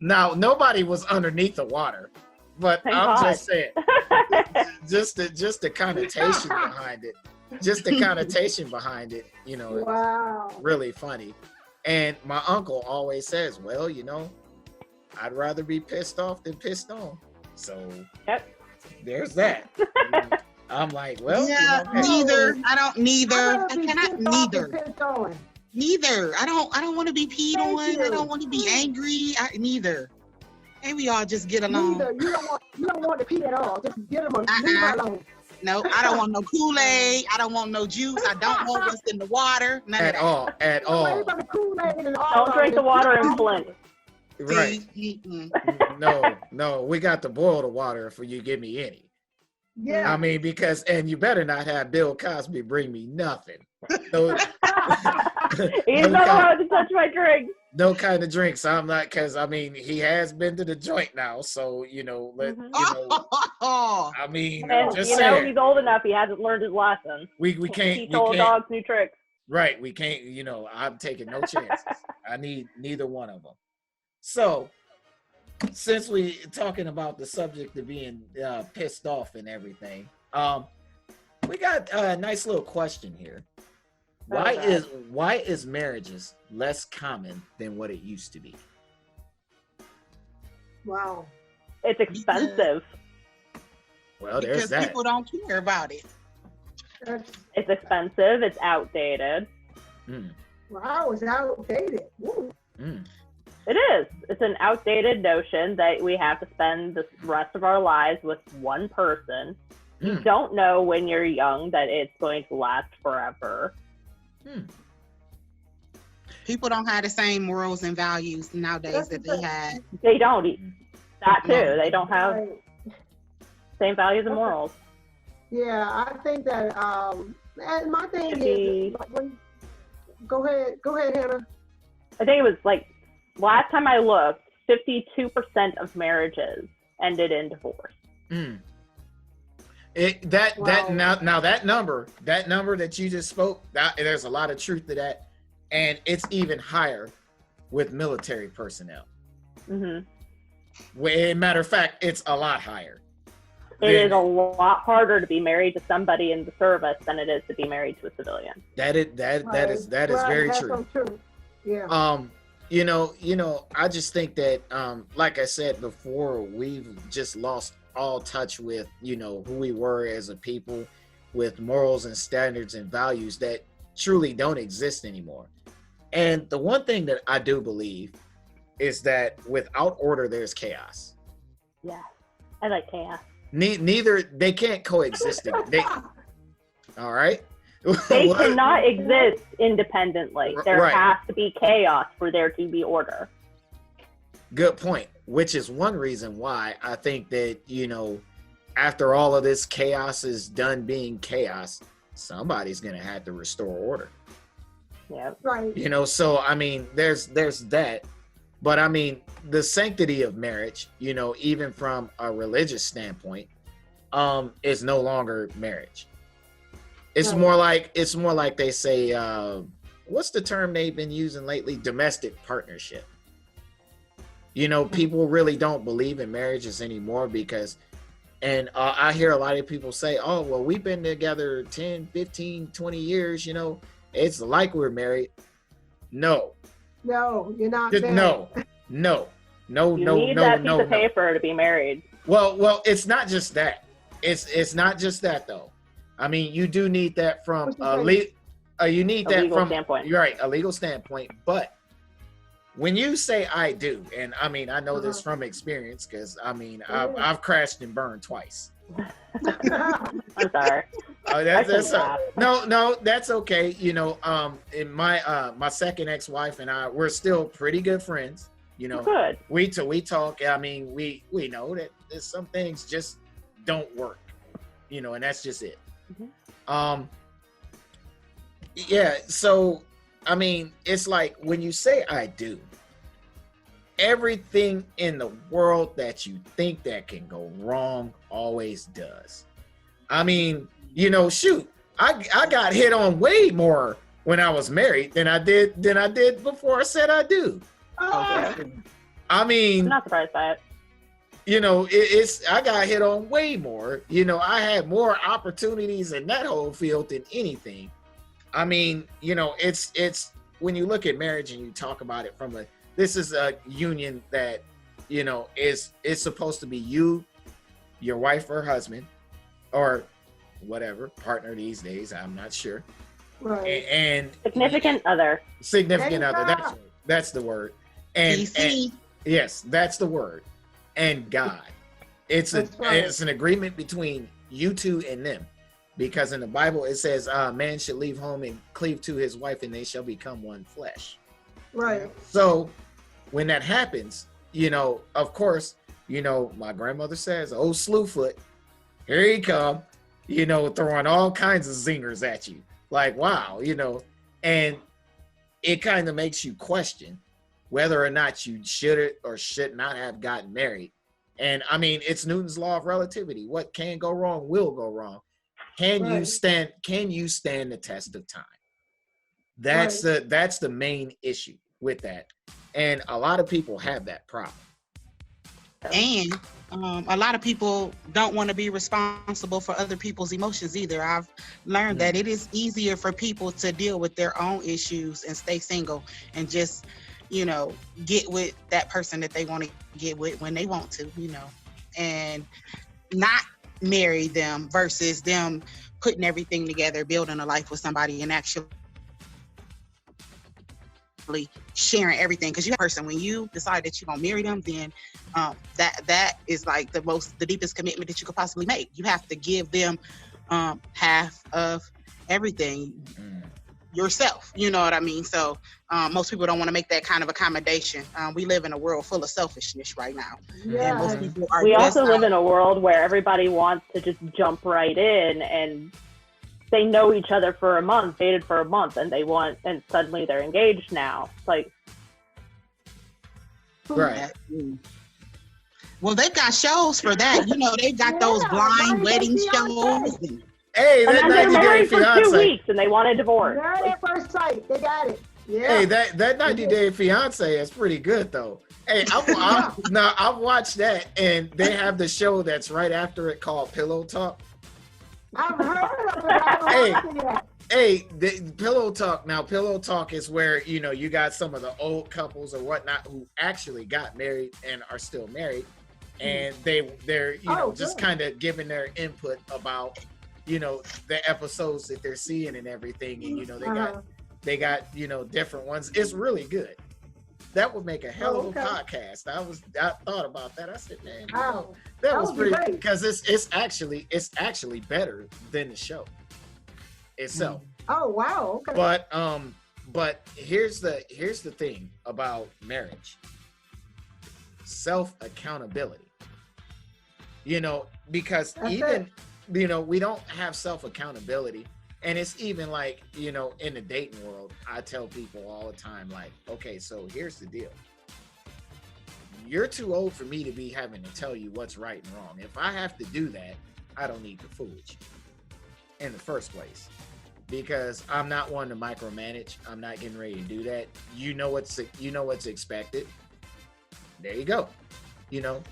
now nobody was underneath the water, but Thank I'm God. just saying, just the connotation behind it, it Wow. was really funny. And my uncle always says, well, I'd rather be pissed off than pissed on. So there's that. I'm like, well, Yeah, neither. I cannot neither. Neither. Neither. I don't want to be peed Thank on. you. I don't want to be angry. Neither. And we all just get along. Neither. You don't want to pee at all. Just get them alone. No, I don't want no Kool-Aid. I don't want no juice. I don't want what's in the water. None at of all. Kool-Aid and all Don't drink the water in Flint. Right. Mm-mm. No, we got to boil the water for you give me any. Yeah. I mean, and you better not have Bill Cosby bring me nothing. No, He's not allowed to touch my drink. no kind of drinks. I'm not, because he has been to the joint now, so I mean, And just saying, he's old enough. He hasn't learned his lesson. we can't. Teach old dogs new tricks. Right, we can't. I'm taking no chances. I need neither one of them. So, since we talking about the subject of being pissed off and everything, we got a nice little question here. Why is marriages less common than what it used to be? Wow. It's expensive. Well, there's Because that. people don't care about it. It's expensive. It's outdated. Wow, it's outdated. Woo. It is. It's an outdated notion that we have to spend the rest of our lives with one person. You don't know when you're young that it's going to last forever. People don't have the same morals and values nowadays that they had. They don't. That too. They don't have Right. same values and morals. Yeah, I think that, and my thing is, go ahead, Hannah. I think it was like, last time I looked, 52% of marriages ended in divorce. That number that you just spoke, there's a lot of truth to that, and it's even higher with military personnel. Matter of fact, it's a lot higher. It is a lot harder to be married to somebody in the service than it is to be married to a civilian. That is very That's true. so true. Yeah. I just think that, like I said before, we've just lost all touch with, who we were as a people, with morals and standards and values that truly don't exist anymore. And the one thing that I do believe is that without order, there's chaos. Yeah, I like chaos. Neither, they can't coexist. All right. They cannot exist independently. There Right. has to be chaos for there to be order. Good point. Which is one reason why I think that, after all of this chaos is done being chaos, somebody's going to have to restore order. Yeah. Right. So, I mean, there's that. But I mean, the sanctity of marriage, even from a religious standpoint, is no longer marriage. It's more like they say, what's the term they've been using lately? Domestic partnership. People really don't believe in marriages anymore because, and I hear a lot of people say, oh, well, we've been together 10, 15, 20 years, it's like we're married. No, You're not married. no. You need that piece of paper to be married. Well, it's not just that. It's not just that though. I mean, you do need that from You need A that legal from standpoint. You're right, a legal standpoint. But when you say I do, and I mean I know this from experience because I mean I've crashed and burned twice. I'm sorry. That's no, that's okay. You know, in my second ex-wife and I, we're still pretty good friends. You know, Good. we talk. I mean, we know that there's some things just don't work. You know, and that's just it. Mm-hmm. Yeah. So, I mean, it's like when you say I do, everything in the world that you think that can go wrong always does. I mean, you know, shoot, I got hit on way more when I was married than I did before I said I do. I mean, I'm not surprised by it. You know, I got hit on way more. You know, I had more opportunities in that whole field than anything. I mean, you know, it's when you look at marriage and you talk about it from this is a union that, you know, it's supposed to be you, your wife or husband, or whatever partner these days. I'm not sure. Right. And Significant other. Significant other. That's the word. And yes, that's the word. And God. It's an agreement between you two and them. Because in the Bible it says man should leave home and cleave to his wife and they shall become one flesh. Right. So when that happens, you know, of course, you know, my grandmother says, "Oh, Slewfoot, here he come," you know, throwing all kinds of zingers at you. Like, wow, you know, and it kind of makes you question whether or not you should or should not have gotten married. And I mean, it's Newton's law of relativity. What can go wrong will go wrong. Can you stand the test of time? That's the main issue with that. And a lot of people have that problem. And a lot of people don't want to be responsible for other people's emotions either. I've learned that it is easier for people to deal with their own issues and stay single and just, you know, get with that person that they want to get with when they want to, you know, and not marry them versus them putting everything together, building a life with somebody and actually sharing everything. Because you're a person, when you decide that you're gonna marry them, then that is like the deepest commitment that you could possibly make. You have to give them half of everything yourself, you know what I mean? So most people don't want to make that kind of accommodation. We live in a world full of selfishness right now. Yeah. And most people are we also live in a world where everybody wants to just jump right in, and they know each other for a month, dated for a month, and suddenly they're engaged now. It's like, right. Well, they've got shows for that. You know, they've got those blind wedding shows. Hey, that and then 90 they're Day married for 2 Fiance. weeks and they want a divorce. Married at first sight. They got it. Yeah. Hey, that 90 Day Fiance is pretty good though. Hey, I've watched that, and they have the show that's right after it called Pillow Talk. I've heard of it. I haven't watched it. Hey, the Pillow Talk. Now, Pillow Talk is where, you know, you got some of the old couples or whatnot who actually got married and are still married, and they're you know just kind of giving their input about, you know, the episodes that they're seeing and everything, and you know they got you know different ones. It's really good. That would make a hell of a podcast. I thought about that. I said, man, you know, that was pretty good, because it's actually better than the show itself. Oh wow. Okay. But here's the thing about marriage. Self-accountability. You know, because you know, we don't have self-accountability. And it's even like, you know, in the dating world, I tell people all the time, like, okay, so here's the deal. You're too old for me to be having to tell you what's right and wrong. If I have to do that, I don't need to fool with you in the first place, because I'm not one to micromanage. I'm not getting ready to do that. You know what's expected. There you go. You know,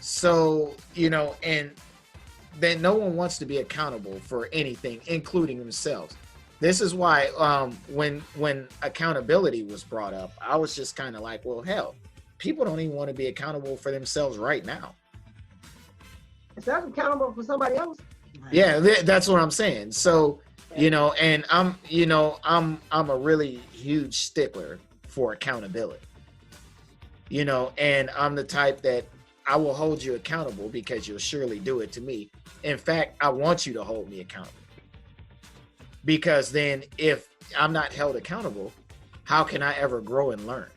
so, you know, and then no one wants to be accountable for anything, including themselves. This is why when accountability was brought up, I was just kind of like, well, hell, people don't even want to be accountable for themselves right now. If that's accountable for somebody else. Yeah, that's what I'm saying. So You know, and I'm a really huge stickler for accountability. You know, and I'm the type that I will hold you accountable because you'll surely do it to me. In fact, I want you to hold me accountable. Because then if I'm not held accountable, how can I ever grow and learn?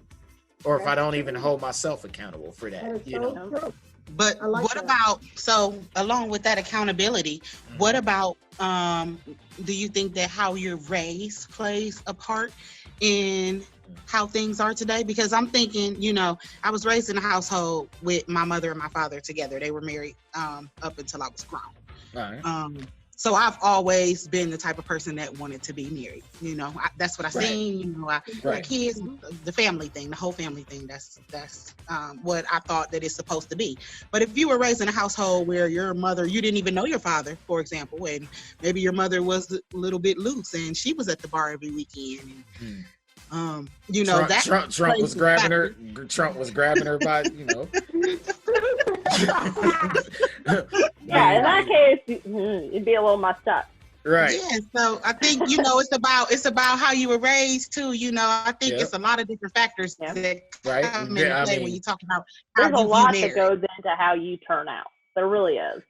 Or if I don't even hold myself accountable for that, you know? But like what that. about, so along with that accountability, what about, do you think that how you're raised plays a part in how things are today? Because I'm thinking, you know, I was raised in a household with my mother and my father together. They were married up until I was grown. All right. So I've always been the type of person that wanted to be married. You know, that's what I seen. You know, the kids, the family thing, the whole family thing. That's what I thought that it's supposed to be. But if you were raised in a household where your mother, you didn't even know your father, for example, and maybe your mother was a little bit loose and she was at the bar every weekend. And, you know, Trump was grabbing her. Trump was grabbing her by, you know. Yeah, in that case, it'd be a little messed up. Right. Yeah, so I think, you know, it's about how you were raised too. You know, I think it's a lot of different factors that come into play when you talk about how there's a you lot view that goes into how you turn out. There really is.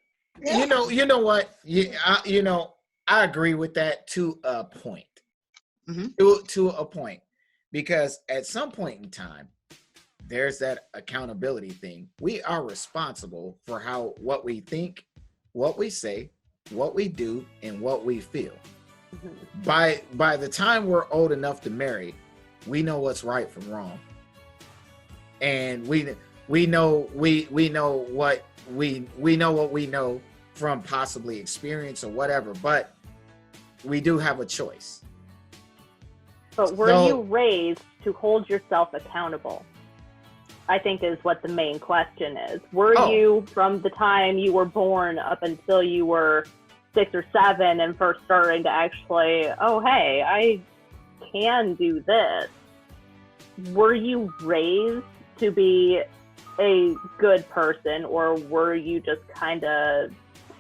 You know what? You know, I agree with that to a point. To a point, because at some point in time, there's that accountability thing. We are responsible for what we think, what we say, what we do, and what we feel. By the time we're old enough to marry, we know what's right from wrong, and we know what we know from possibly experience or whatever. But we do have a choice. But were you raised to hold yourself accountable? I think is what the main question is. Were you, from the time you were born up until you were 6 or 7 and first starting to actually, oh, hey, I can do this. Were you raised to be a good person, or were you just kind of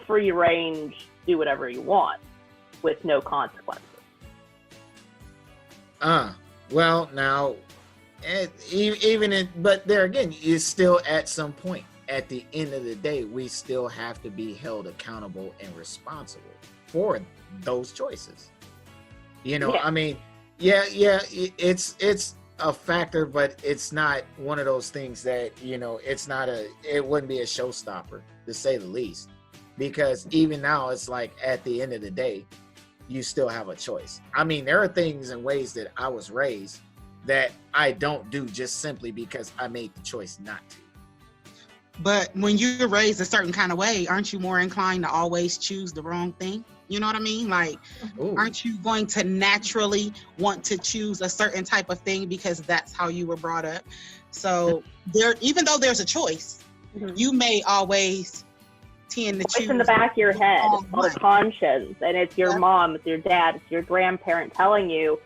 free range, do whatever you want with no consequences? Well, now, but there again, it's still at some point. At the end of the day, we still have to be held accountable and responsible for those choices. You know, I mean, it's a factor, but it's not one of those things that, you know, it wouldn't be a showstopper, to say the least. Because even now, it's like at the end of the day, you still have a choice. I mean, there are things and ways that I was raised that I don't do just simply because I made the choice not to. But when you're raised a certain kind of way, aren't you more inclined to always choose the wrong thing? You know what I mean? Like, aren't you going to naturally want to choose a certain type of thing because that's how you were brought up? So even though there's a choice, you may always tend to choose. It's in the back of your head, or conscience, and it's your mom, it's your dad, it's your grandparent telling you,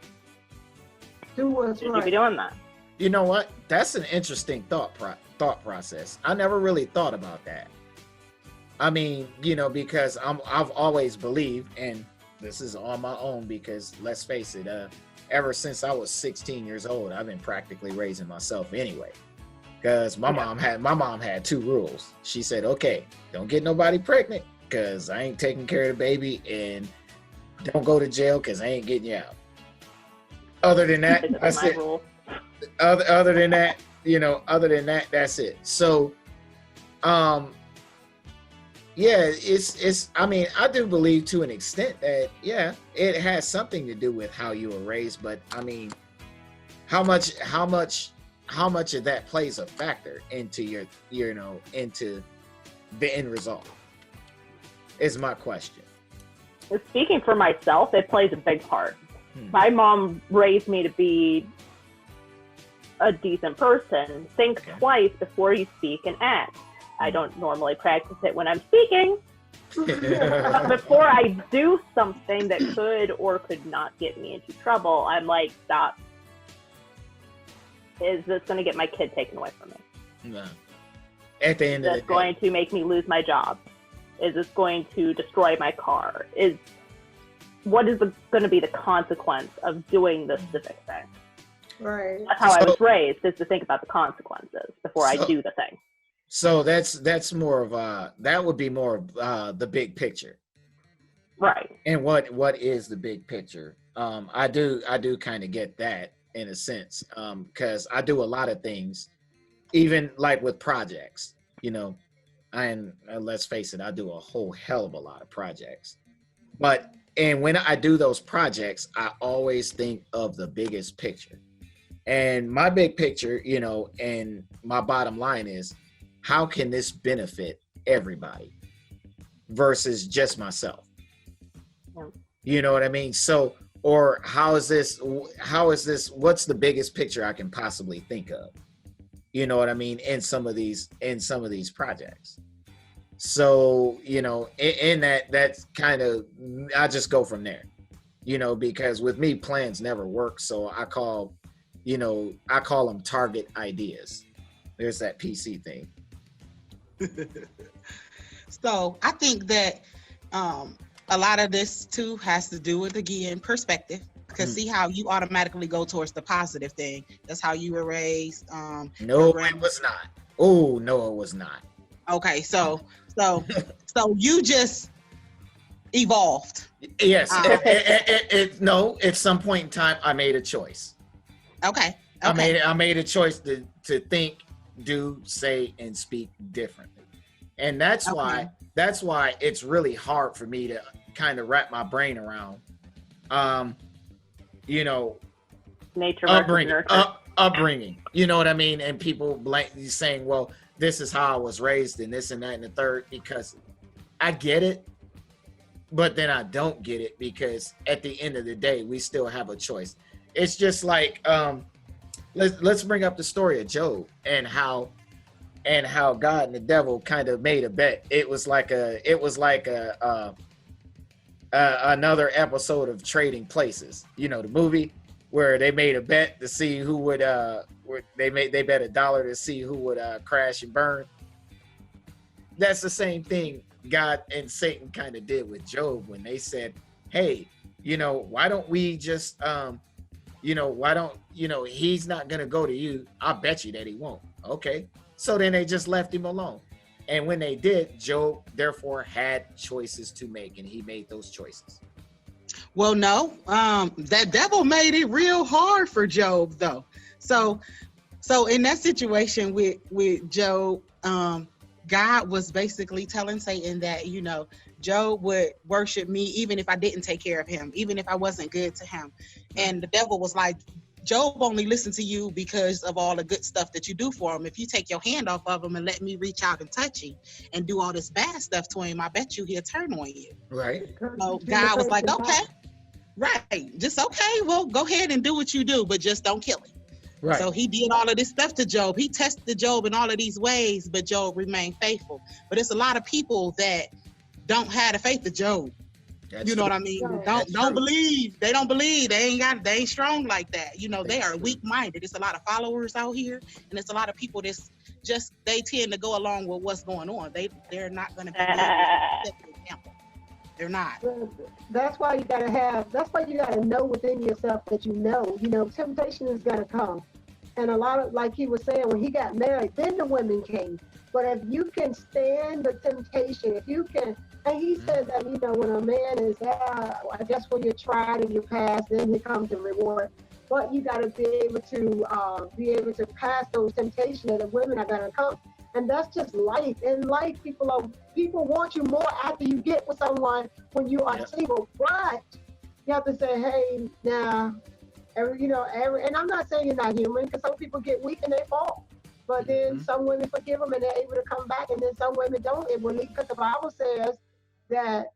do what's should right. you be doing that? You know what? That's an interesting thought process. I never really thought about that. I mean, you know, because I've always believed, and this is on my own because let's face it, ever since I was 16 years old, I've been practically raising myself anyway. Because my mom had 2 rules. She said, okay, don't get nobody pregnant because I ain't taking care of the baby, and don't go to jail because I ain't getting you out. Other than that, that's it. Other than that, you know, that's it. So, it's I mean, I do believe to an extent that, it has something to do with how you were raised, but I mean, how much of that plays a factor into into the end result is my question. Speaking for myself, it plays a big part. My mom raised me to be a decent person. Think twice before you speak and act. I don't normally practice it when I'm speaking. But before I do something that could or could not get me into trouble, I'm like, stop. Is this going to get my kid taken away from me? No. At the end of the day. Is this going to make me lose my job? Is this going to destroy my car? what is going to be the consequence of doing this specific thing? Right. That's how I was raised, is to think about the consequences before I do the thing. So that's more of that would be more of the big picture. Right. And what is the big picture? I do kind of get that in a sense, because I do a lot of things, even like with projects, and let's face it, I do a whole hell of a lot of projects. And when I do those projects, I always think of the biggest picture. And my big picture, and my bottom line is, how can this benefit everybody versus just myself? Yeah. You know what I mean? So, or how is this, what's the biggest picture I can possibly think of? You know what I mean? In some of these projects. So, in that's kind of, I just go from there, because with me, plans never work. So I call them target ideas. There's that PC thing. So I think that a lot of this too has to do with, again, perspective. Because see how you automatically go towards the positive thing. That's how you were raised. No, it was not. Oh, no, it was not. Okay, so you just evolved. Yes. No, at some point in time, I made a choice. Okay. I made a choice to think, do, say, and speak differently. And that's why it's really hard for me to kind of wrap my brain around, nature upbringing. You know what I mean? And people blankly saying, well, this is how I was raised and this and that and the third, because I get it, but then I don't get it, because at the end of the day, we still have a choice. It's just like, let's bring up the story of Job and how God and the devil kind of made a bet. It was like another episode of Trading Places, the movie where they made a bet to see who would they bet $1 to see who would crash and burn. That's the same thing God and Satan kind of did with Job when they said, hey, why don't we just he's not gonna go to you. I'll bet you that he won't. Okay. So then they just left him alone. And when they did, Job therefore had choices to make, and he made those choices. Well, no, that devil made it real hard for Job, though. So in that situation with Job, God was basically telling Satan that, Job would worship me even if I didn't take care of him, even if I wasn't good to him. And the devil was like, Job only listened to you because of all the good stuff that you do for him. If you take your hand off of him and let me reach out and touch him and do all this bad stuff to him, I bet you he'll turn on you. Right. So God was like, okay, right. Just okay. Well, go ahead and do what you do, but just don't kill him. Right. So he did all of this stuff to Job. He tested Job in all of these ways, but Job remained faithful. But it's a lot of people that don't have the faith of Job. That's you know true. What I mean? Right. Don't believe. They don't believe. They ain't strong like that. They are weak-minded. It's a lot of followers out here, and it's a lot of people that's just, they tend to go along with what's going on. They're not going to be an example. They're not. That's why you gotta know within yourself that temptation is gonna come. And a lot of, like he was saying, when he got married, then the women came. But if you can stand the temptation, if you can, and he said that, when a man is, I guess when you're tried and you pass, then here comes the reward. But you got to be able to pass those temptations, and the women are going to come. And that's just life. In life, people want you more after you get with someone when you are single. But you have to say, hey, now, and I'm not saying you're not human, because some people get weak and they fall. But then some women forgive them and they're able to come back, and then some women don't. Because the Bible says that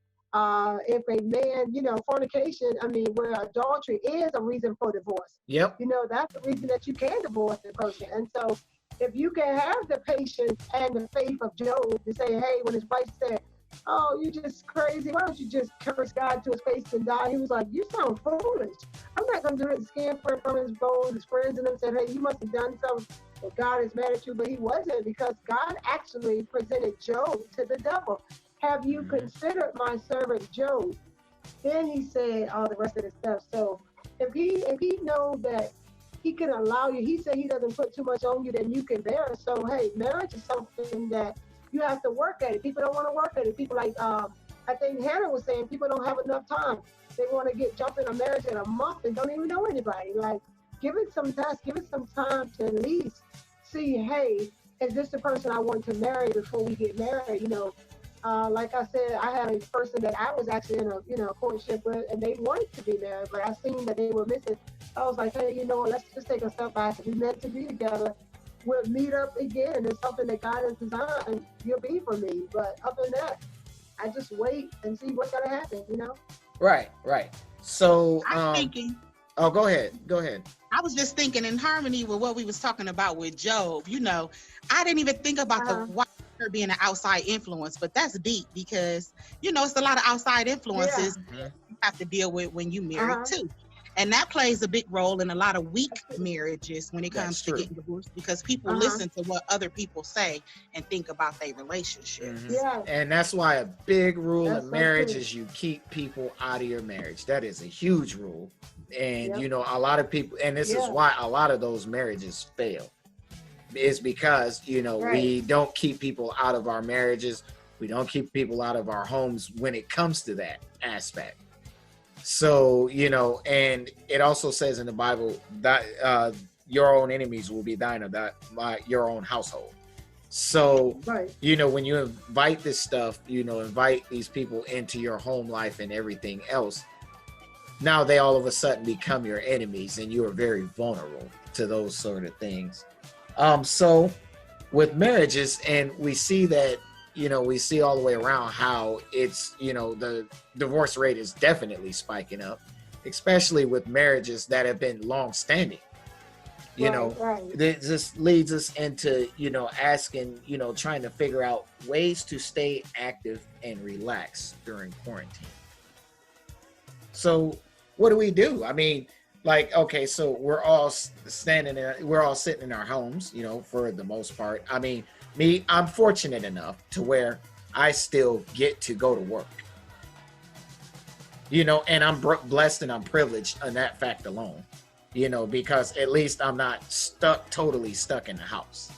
if a man, fornication, where adultery is a reason for divorce. Yep. That's the reason that you can divorce the person. And so if you can have the patience and the faith of Job to say, hey, when his wife said, oh, you just crazy, why don't you just curse God to his face and die? He was like, you sound foolish. I'm not going to do it. Skin from his bones. His friends and them said, hey, you must have done something. Well, God is mad at you, but he wasn't, because God actually presented Job to the devil. Have you considered my servant Job? then he said all the rest of the stuff. So if he knows that he can allow you, he said he doesn't put too much on you that you can bear. So hey, marriage is something that you have to work at it. People don't want to work at it. People like I think Hannah was saying, people don't have enough time. They want to jump in a marriage in a month and don't even know anybody. Like, give it some time, give it some time to at least see, hey, is this the person I want to marry before we get married? You know, like I said, I had a person that I was actually in a courtship with, and they wanted to be married, but I seen that they were missing. I was like, hey, you know what, let's just take a step back. We meant to be together. We'll meet up again. It's something that God has designed, and you'll be for me. But other than that, I just wait and see what's gonna happen, you know? Right. So I'm thinking. Oh, go ahead. I was just thinking, in harmony with what we was talking about with Job, you know, I didn't even think about the wife being an outside influence, but that's deep because, you know, it's a lot of outside influences you have to deal with when you marry too. And that plays a big role in a lot of weak marriages when it comes to getting divorced, because people listen to what other people say and think about their relationship. Yeah. And that's why a big rule in marriage is you keep people out of your marriage. That is a huge rule. And, you know, a lot of people, and this is why a lot of those marriages fail, is because, you know, we don't keep people out of our marriages. We don't keep people out of our homes when it comes to that aspect. So, you know, and it also says in the Bible that your own enemies will be thine of your own household. So, you know, when you invite this stuff, you know, invite these people into your home life and everything else, now they all of a sudden become your enemies and you are very vulnerable to those sort of things. So with marriages, and we see that, you know, we see all the way around how it's, you know, the divorce rate is definitely spiking up, especially with marriages that have been long standing. You know, this leads us into, you know, asking, you know, trying to figure out ways to stay active and relax during quarantine. So what do we do? I mean, like, okay, so we're all sitting in our homes, you know, for the most part. I mean, I'm fortunate enough to where I still get to go to work, you know, and I'm blessed and I'm privileged in that fact alone, you know, because at least I'm not totally stuck in the house.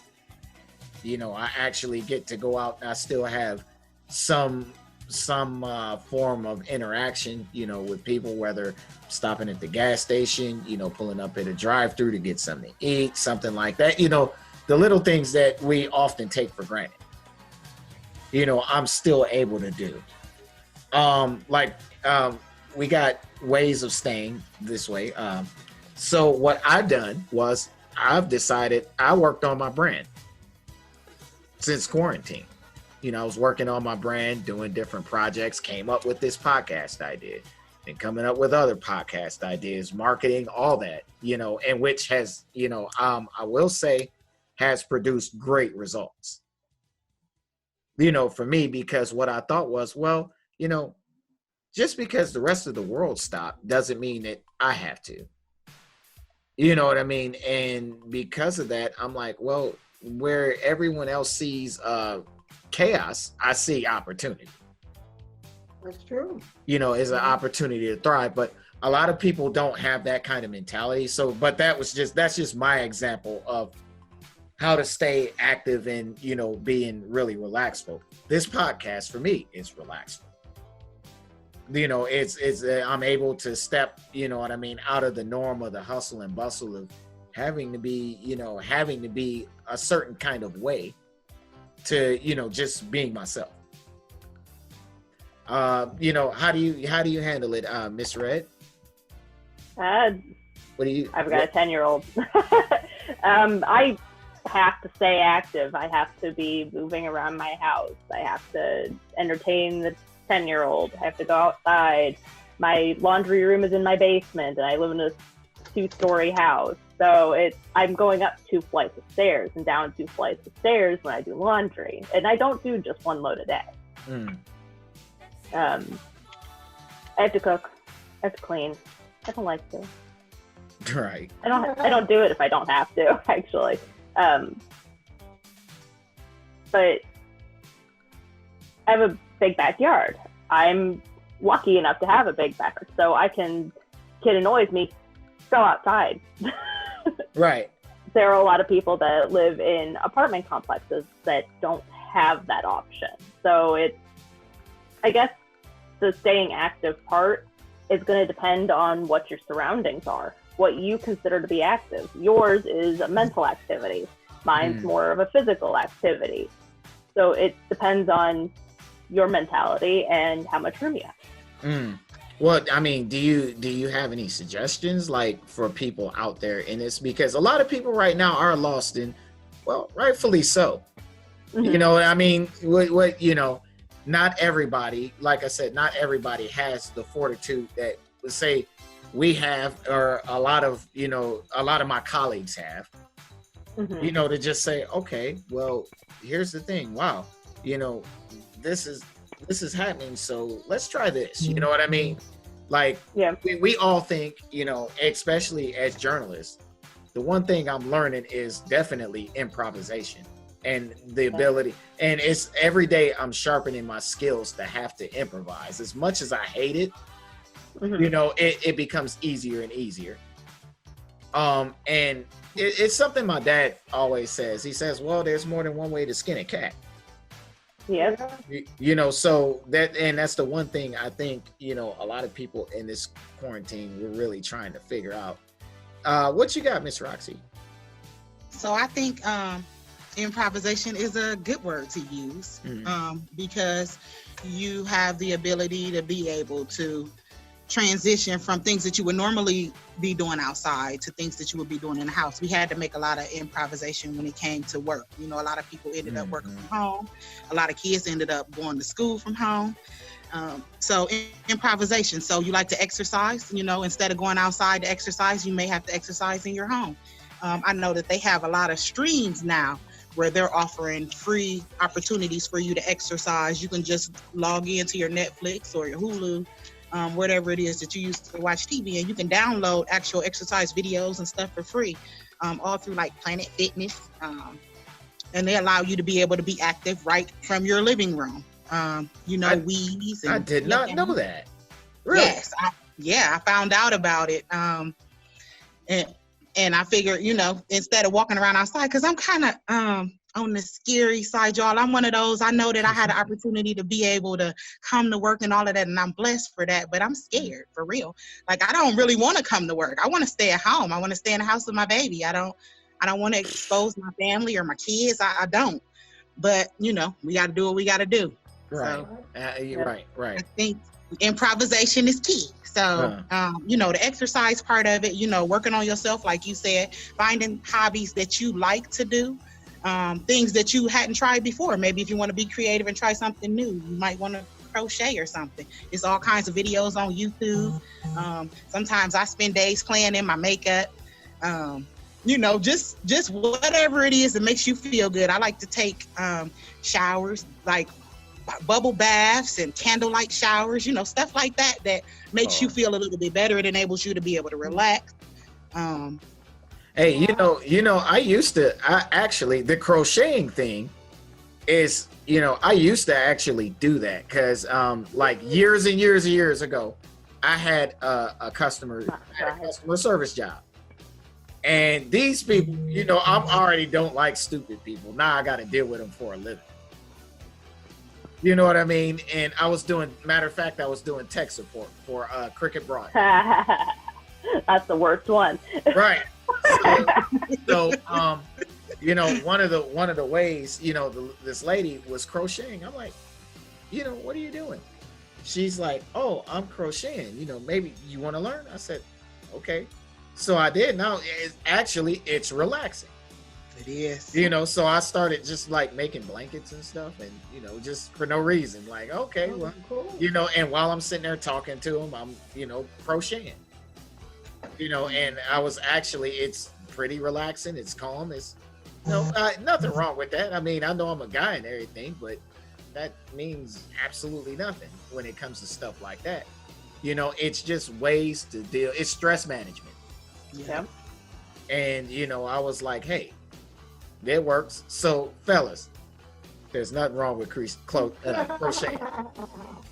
You know, I actually get to go out and I still have some form of interaction, you know, with people, whether stopping at the gas station, you know, pulling up at a drive-through to get something to eat, something like that, you know. The little things that we often take for granted, you know, I'm still able to do. We got ways of staying this way. So what I've done was I've decided I worked on my brand since quarantine. You know, I was working on my brand, doing different projects, came up with this podcast I did, and coming up with other podcast ideas, marketing, all that, you know, and which has, you know, I will say, has produced great results, you know, for me, because what I thought was, well, you know, just because the rest of the world stopped doesn't mean that I have to, you know what I mean? And because of that, I'm like, well, where everyone else sees chaos, I see opportunity. That's true. You know, it's an opportunity to thrive, but a lot of people don't have that kind of mentality. So, but that's just my example of how to stay active and, you know, being really relaxful. This podcast for me is relaxful. You know, it's I'm able to step, you know what I mean, out of the norm of the hustle and bustle of having to be a certain kind of way to, you know, just being myself. You know, how do you handle it, Miss Red? I've got a 10-year-old. I have to stay active. I have to be moving around my house. I have to entertain the 10-year-old. I have to go outside. My laundry room is in my basement, and I live in a 2-story house. So I'm going up 2 flights of stairs and down 2 flights of stairs when I do laundry. And I don't do just one load a day. I have to cook. I have to clean. I don't like to. Right. I don't do it if I don't have to, actually. But I have a big backyard. I'm lucky enough to have a big backyard, so kid annoys me, go outside. Right. There are a lot of people that live in apartment complexes that don't have that option. So I guess the staying active part is going to depend on what your surroundings are, what you consider to be active. Yours is a mental activity. Mine's more of a physical activity. So it depends on your mentality and how much room you have. Well, I mean, do you have any suggestions like for people out there in this? Because a lot of people right now are lost in, well, rightfully so. You know, I mean, what you know, not everybody, like I said, not everybody has the fortitude that would say we have, or a lot of my colleagues have. You know, to just say, okay, well, here's the thing. Wow, you know, this is happening, so let's try this. You know what I mean? Like, we all think, you know, especially as journalists, the one thing I'm learning is definitely improvisation and the ability. And it's every day I'm sharpening my skills to have to improvise. As much as I hate it, you know, it becomes easier and easier. And it's something my dad always says. He says, well, there's more than one way to skin a cat. Yeah. You know, so that's the one thing I think, you know, a lot of people in this quarantine were really trying to figure out. What you got, Miss Roxy? So I think improvisation is a good word to use, because you have the ability to be able to transition from things that you would normally be doing outside to things that you would be doing in the house. We had to make a lot of improvisation when it came to work. You know, a lot of people ended up working from home. A lot of kids ended up going to school from home. So improvisation. So you like to exercise, you know, instead of going outside to exercise, you may have to exercise in your home. I know that they have a lot of streams now where they're offering free opportunities for you to exercise. You can just log into your Netflix or your Hulu, whatever it is that you use to watch TV, and you can download actual exercise videos and stuff for free, all through like Planet Fitness, and they allow you to be able to be active right from your living room. You know, Wheeze. I did not know that. Really? Yes, I found out about it, and I figured, you know, instead of walking around outside, because I'm kind of on the scary side, y'all. I'm one of those. I know that I had an opportunity to be able to come to work and all of that, and I'm blessed for that, but I'm scared, for real. Like, I don't really want to come to work. I want to stay at home. I want to stay in the house with my baby. I don't want to expose my family or my kids. I don't. But, you know, we got to do what we got to do. Right. So, Right. I think improvisation is key. So, you know, the exercise part of it, you know, working on yourself, like you said, finding hobbies that you like to do, things that you hadn't tried before. Maybe if you want to be creative and try something new, you might want to crochet or something. There's all kinds of videos on YouTube. Sometimes I spend days playing in my makeup. You know, just whatever it is that makes you feel good. I like to take showers, like bubble baths and candlelight showers, you know, stuff like that makes you feel a little bit better. It enables you to be able to relax. Hey, you know, I actually, the crocheting thing is, you know, I used to actually do that because like years and years ago, I had a customer service job. And these people, you know, I already don't like stupid people. Now I got to deal with them for a living. You know what I mean? And matter of fact, I was doing tech support for Cricket Broad. That's the worst one. Right. So, you know, one of the ways, you know, this lady was crocheting. I'm like, you know, what are you doing? She's like, oh, I'm crocheting. You know, maybe you want to learn? I said, okay. So I did. Now, it's relaxing. It is. You know, so I started just like making blankets and stuff, and you know, just for no reason. Like, okay, well, you know, and while I'm sitting there talking to him, I'm, you know, crocheting. You know, and I was it's pretty relaxing. It's calm. It's nothing wrong with that. I mean, I know I'm a guy and everything, but that means absolutely nothing when it comes to stuff like that. You know, it's just ways to deal. It's stress management. Yeah. And you know, I was like, hey, that works. So, fellas, There's nothing wrong with crochet.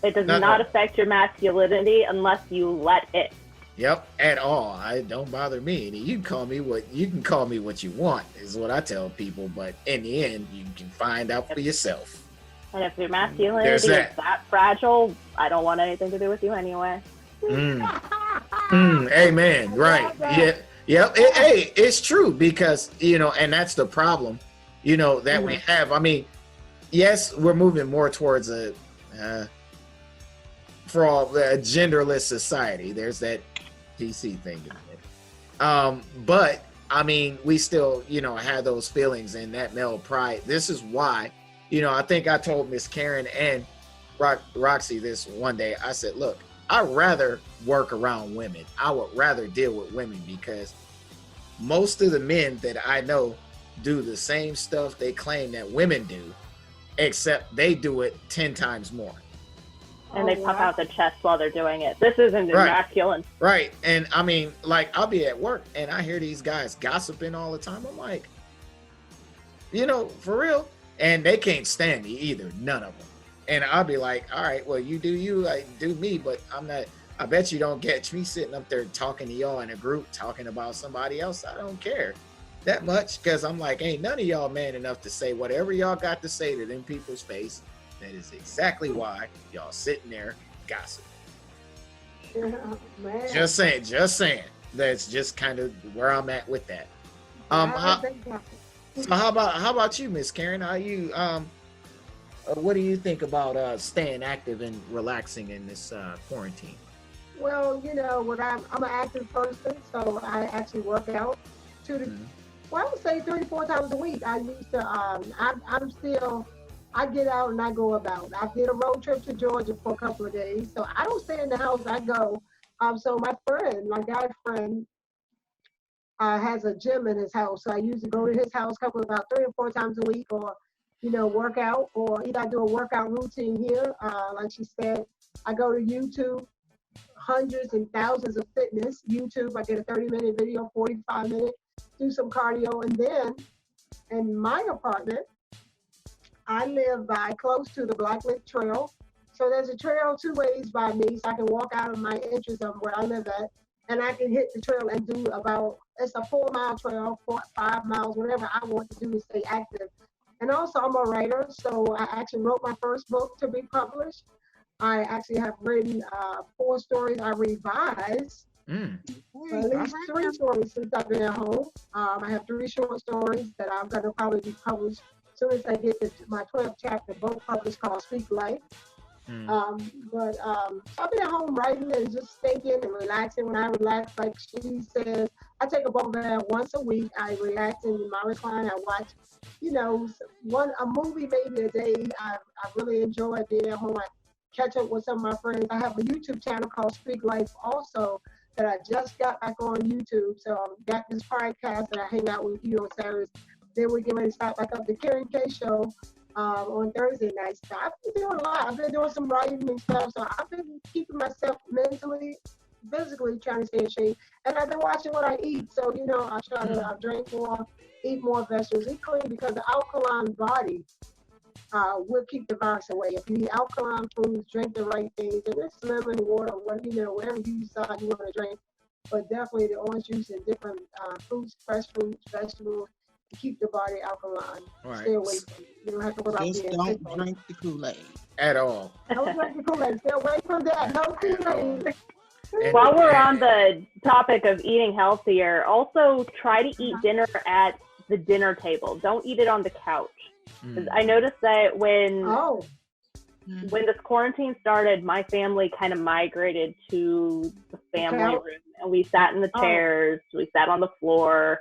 It does not affect your masculinity unless you let it. Yep, at all. I don't bother me. And you can call me what you want, is what I tell people. But in the end, you can find out for yourself. And if your masculinity is that fragile, I don't want anything to do with you anyway. Amen. Right. Yeah. Yep. It's true because, and that's the problem, that we have. I mean, yes, we're moving more towards a genderless society. There's that PC thing in it. But I mean, we still, have those feelings and that male pride. This is why, I think I told Miss Karen and Roxy this one day. I said, look, I'd rather work around women. I would rather deal with women because most of the men that I know do the same stuff they claim that women do, except they do it 10 times more. And they puff out the chest while they're doing it. This isn't masculine. Right. And I mean, like, I'll be at work and I hear these guys gossiping all the time. I'm like, for real? And they can't stand me either. None of them. And I'll be like, all right, well, you do you, I do me, but I bet you don't catch me sitting up there talking to y'all in a group, talking about somebody else. I don't care that much because I'm like, ain't none of y'all man enough to say whatever y'all got to say to them people's face. That is exactly why y'all sitting there gossiping. Yeah, just saying. That's just kind of where I'm at with that. So how about you, Miss Karen? Are you what do you think about staying active and relaxing in this quarantine? Well, I'm an active person, so I actually work out I would say 3 to 4 times a week. I used to, I get out and I go about. I did a road trip to Georgia for a couple of days, so I don't stay in the house, I go. So my guy friend, has a gym in his house, so I usually go to his house about 3 or 4 times a week, or work out, or either I do a workout routine here. Like she said, I go to YouTube, hundreds and thousands of fitness. YouTube, I get a 30-minute video, 45-minute, do some cardio, and then in my apartment, I live close to the Blacklick Trail. So there's a trail 2 ways by me, so I can walk out of my entrance of where I live at, and I can hit the trail and do it's a 4-mile trail, 5 miles, whatever I want to do to stay active. And also I'm a writer, so I actually wrote my first book to be published. I actually have written 4 stories I revised. At least 3 stories since I've been at home. I have 3 short stories that I'm going to probably be published as soon as I get my 12th chapter book published called Speak Life. But I've been at home writing and just thinking and relaxing. When I relax, like she says, I take a bubble bath once a week. I relax in my recline. I watch, a movie maybe a day. I really enjoy being at home. I catch up with some of my friends. I have a YouTube channel called Speak Life also that I just got back on YouTube. So I've got this podcast that I hang out with you on Saturdays. Then we get ready to start back up the Karen K Show on Thursday nights. So I've been doing a lot. I've been doing some writing and stuff. So I've been keeping myself mentally, physically trying to stay in shape. And I've been watching what I eat. So, I try to drink more, eat more vegetables, eat clean, because the alkaline body will keep the virus away. If you eat alkaline foods, drink the right things, and it's lemon water, whatever you decide you want to drink. But definitely the orange juice and different fruits, fresh fruits, vegetables, to keep the body alkaline. Right. Stay away from it. You don't have to worry about being sick. Don't drink the Kool-Aid. At all. Don't drink the Kool-Aid. Stay away from that. No Kool-Aid. While we're on the topic of eating healthier, also try to eat dinner at the dinner table. Don't eat it on the couch. I noticed that when this quarantine started, my family kind of migrated to the family room, and we sat in the chairs, we sat on the floor.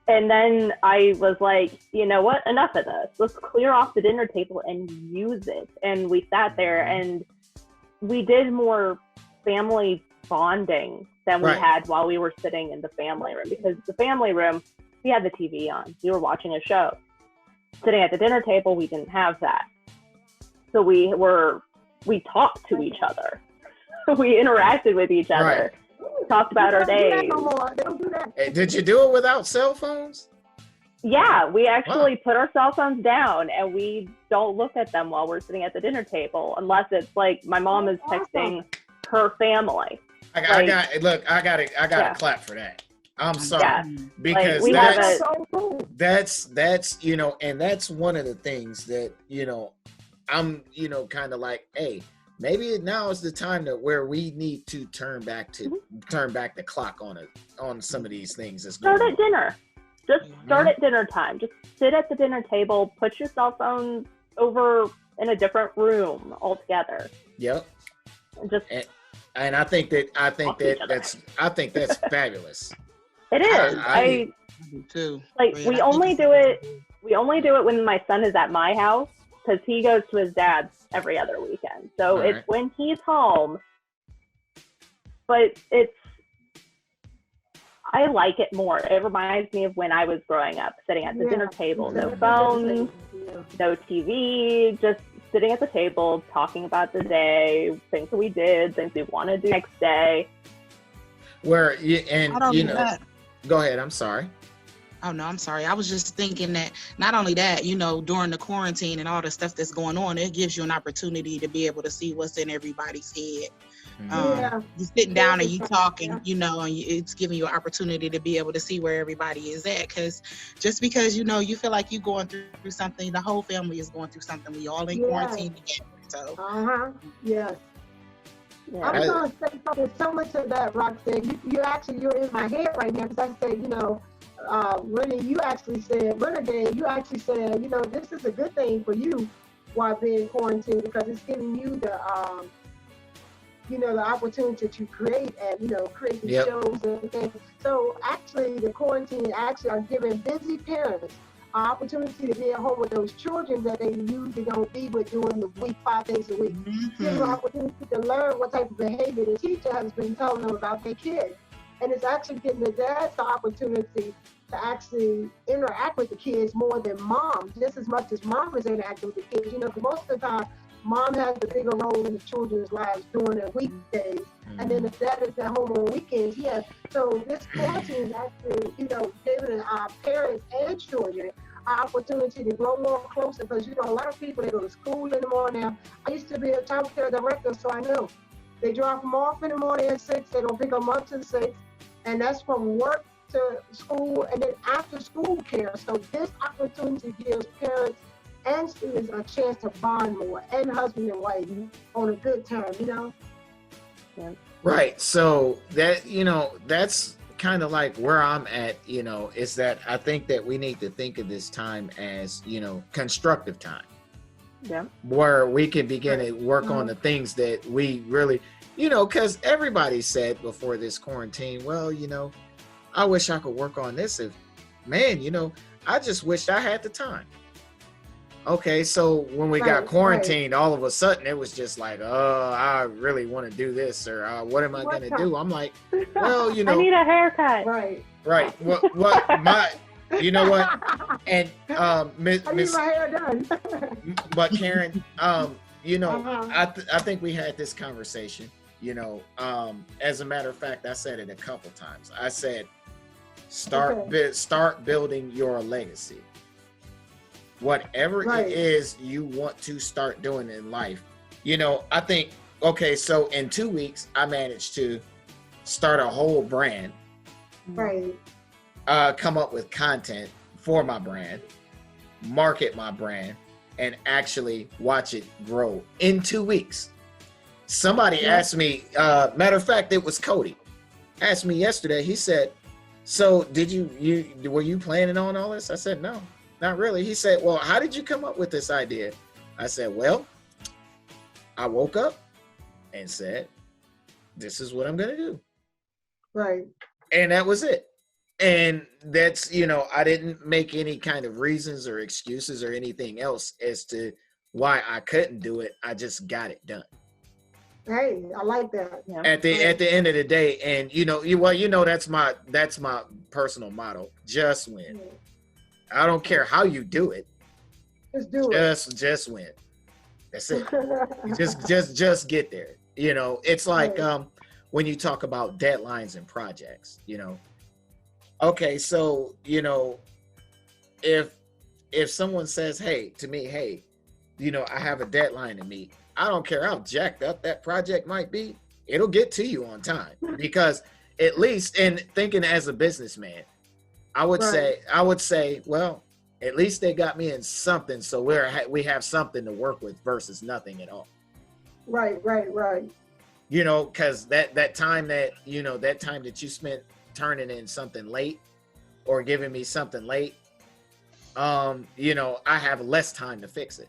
And then I was like, you know what? Enough of this. Let's clear off the dinner table and use it. And we sat there and we did more family bonding than we had while we were sitting in the family room. Because the family room, we had the TV on. We were watching a show. Sitting at the dinner table, we didn't have that. So we talked to each other. We interacted with each other. Talked about our days. Hey, did you do it without cell phones? Yeah, we actually put our cell phones down and we don't look at them while we're sitting at the dinner table, unless it's like my mom is texting her family. I got to clap for that. I'm sorry, because that's you know, and that's one of the things that, you know, I'm, you know, kind of like, hey, maybe now is the time that where we need to turn back the clock on some of these things. Start at dinner. Just start at dinner time. Just sit at the dinner table. Put your cell phones over in a different room altogether. Yep. Just and I think that's fabulous. It is. I do too. Like we only do it when my son is at my house, because he goes to his dad's every other weekend. So it's when he's home. But I like it more. It reminds me of when I was growing up, sitting at the dinner table, no phones, no TV, just sitting at the table, talking about the day, things that we did, things we want to do next day. Go ahead. I'm sorry. Oh, no, I'm sorry. I was just thinking that not only that, you know, during the quarantine and all the stuff that's going on, it gives you an opportunity to be able to see what's in everybody's head. You're sitting down and you talking, you know, and it's giving you an opportunity to be able to see where everybody is at. Because just because, you know, you feel like you're going through something, the whole family is going through something. We all in quarantine together. So. Yes. Yeah. I was going to say something similar to that, Roxanne. You're in my head right now, because I said, you know, Renegade, you actually said, you know, this is a good thing for you while being quarantined, because it's giving you the, you know, the opportunity to create and, you know, create the shows and things. So actually, the quarantine actually are giving busy parents an opportunity to be at home with those children that they usually don't be with during the week, 5 days a week. Give them an opportunity to learn what type of behavior the teacher has been telling them about their kids. And it's actually giving the dads the opportunity to actually interact with the kids more than mom, just as much as mom is interacting with the kids. You know, most of the time, mom has the bigger role in the children's lives during their weekdays. And then if dad is at home on weekends, So this quarantine is actually, you know, giving our parents and children an opportunity to grow more closer, because, you know, a lot of people, they go to school in the morning now. I used to be a child care director, so I know. They drop them off in the morning at 6, they don't pick them up till 6, and that's from work to school, and then after school care. So this opportunity gives parents and students a chance to bond more, and husband and wife on a good term, you know? Yeah. Right. So that, you know, that's kind of like where I'm at, you know, is that I think that we need to think of this time as, you know, constructive time. Yeah. Where we can begin to work on the things that we really, you know, because everybody said before this quarantine, well, you know, I wish I could work on this. Man, you know, I just wished I had the time. Okay, so when we got quarantined, all of a sudden it was just like, oh, I really want to do this, or what am I going to do? I'm like, well, you know. I need a haircut. Right. You know what? And Miss, I need my hair done. But Karen, you know, I think we had this conversation. You know, as a matter of fact, I said it a couple times. I said, start building your legacy. Whatever it is you want to start doing in life, you know, I think, okay, so in 2 weeks, I managed to start a whole brand. Right. Come up with content for my brand, market my brand, and actually watch it grow in 2 weeks. Somebody asked me, matter of fact, it was Cody, asked me yesterday, he said, so were you planning on all this? I said, no, not really. He said, well, how did you come up with this idea? I said, well, I woke up and said, this is what I'm going to do. Right. And that was it. And that's, you know, I didn't make any kind of reasons or excuses or anything else as to why I couldn't do it. I just got it done. Hey, I like that. Yeah. At the end of the day, and you know, that's my personal motto. Just win. Yeah. I don't care how you do it. Just do it. Just win. That's it. just get there. You know, it's like when you talk about deadlines and projects, you know. Okay, so, you know, if someone says, hey, to me, hey, you know, I have a deadline to meet, I don't care how jacked up that project might be, it'll get to you on time. Because at least, in thinking as a businessman, I would say, well, at least they got me in something, so we have something to work with versus nothing at all. Right. You know, because that time that you spent turning in something late or giving me something late, you know, I have less time to fix it.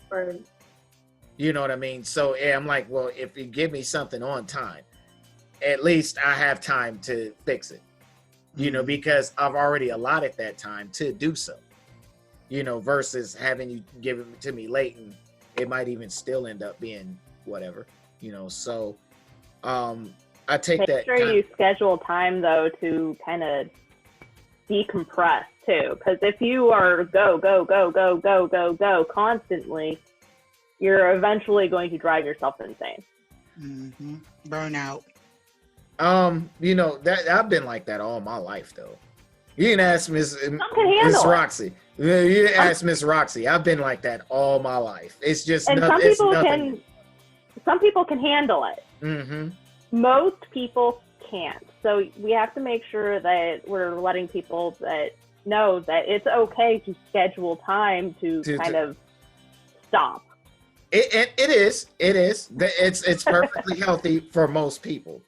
Right. You know what I mean? So yeah, I'm like, well, if you give me something on time, at least I have time to fix it. You know, because I've already allotted that time to do so. You know, versus having you give it to me late and it might even still end up being whatever. You know, so I take Make that. Make sure you schedule time though to kind of decompress too, because if you are go constantly, you're eventually going to drive yourself insane. Burnout. You know, that I've been like that all my life though. You can ask Miss Roxy. You ask Miss Roxy. I've been like that all my life. It's just some people can handle it. Mm-hmm. Most people can't. So we have to make sure that we're letting people that know that it's okay to schedule time to kind of stop. It is. It's perfectly healthy for most people.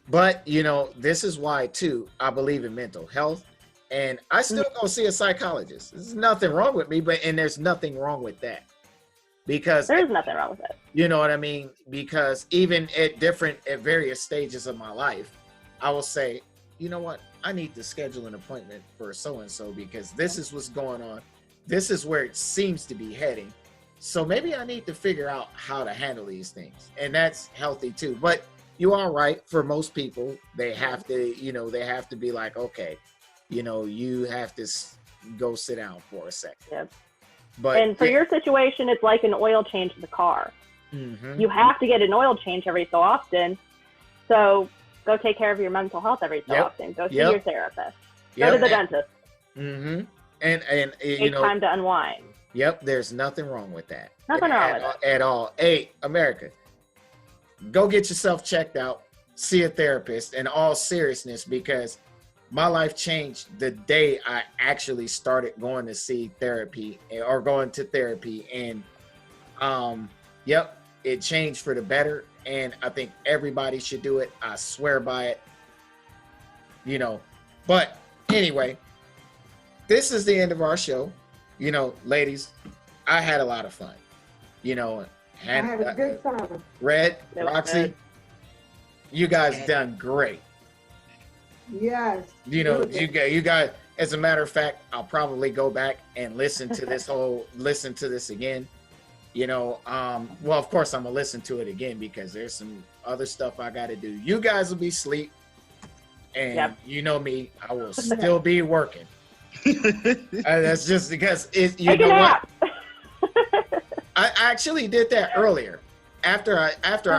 But, you know, this is why, too, I believe in mental health. And I still go see a psychologist. There's nothing wrong with me, and there's nothing wrong with that. Because there's nothing wrong with it. You know what I mean? Because even at various stages of my life, I will say, you know what? I need to schedule an appointment for so-and-so because this is what's going on. This is where it seems to be heading. So maybe I need to figure out how to handle these things. And that's healthy too. But you are right. For most people, they have to be like, okay, you know, you have to go sit down for a second. Yep. And for your situation, it's like an oil change in the car. Mm-hmm. You have to get an oil change every so often. So go take care of your mental health every so often. Go see your therapist. Go to the dentist. Mm-hmm. And take time to unwind. Yep, there's nothing wrong with that. Nothing wrong with it. At all. Hey, America, go get yourself checked out, see a therapist in all seriousness, because my life changed the day I actually started going to see therapy or going to therapy. And it changed for the better. And I think everybody should do it. I swear by it. You know, but anyway, this is the end of our show. You know, ladies, I had a lot of fun. You know, I had a good time. Red, Roxy, you guys done great. Yes. You know, you guys, as a matter of fact, I'll probably go back and listen to this again. You know, well, of course I'm gonna listen to it again because there's some other stuff I gotta do. You guys will be asleep. And you know me, I will still be working. That's just because you know what? I actually did that earlier. After I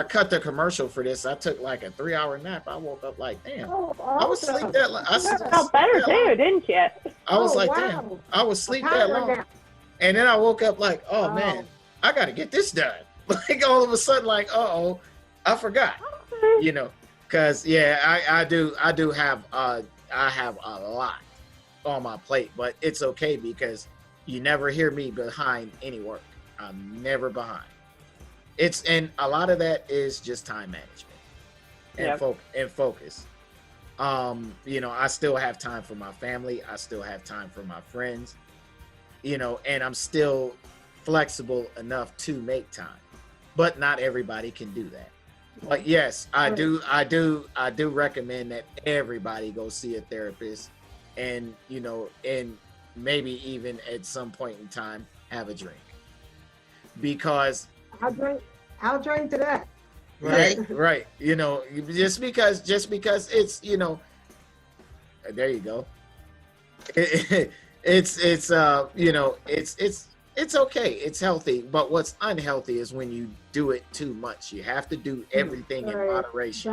cut the commercial for this, I took like a 3-hour nap. I woke up like, damn, I was asleep that long. I felt better too, didn't you? I was damn, I was asleep that long. And then I woke up like, oh man, I got to get this done. Like all of a sudden, like, I forgot. You know, because I do have I have a lot on my plate, but it's okay because you never hear me behind any work. I'm never behind. And a lot of that is just time management and focus. You know, I still have time for my family. I still have time for my friends, you know, and I'm still flexible enough to make time, but not everybody can do that. But yes, I do recommend that everybody go see a therapist and, you know, and maybe even at some point in time, have a drink. Because I'll drink to that. Right. You know, just because it's, you know, there you go. It's you know, it's okay. It's healthy. But what's unhealthy is when you do it too much. You have to do everything in moderation.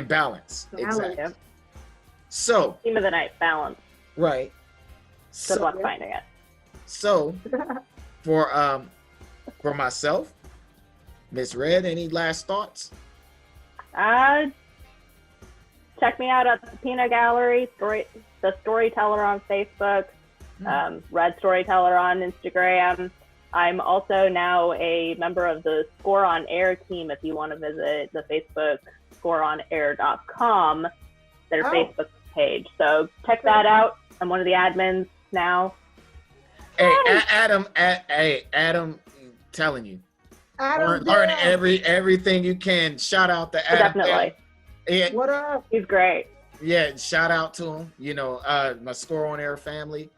Balance. Exactly. Yep. So theme of the night, balance. Right. Good luck finding it. So, for myself, Miss Red, any last thoughts? Check me out at the Peanut Gallery, the Storyteller on Facebook, Red Storyteller on Instagram. I'm also now a member of the Score on Air team. If you want to visit the Facebook scoreonair.com, their Facebook page. So check that out. I'm one of the admins now. Hey, Adam, telling you. Learn everything you can. Shout out to Adam. Definitely. Yeah. What up? He's great. Yeah, shout out to him. You know, my Score on Air family.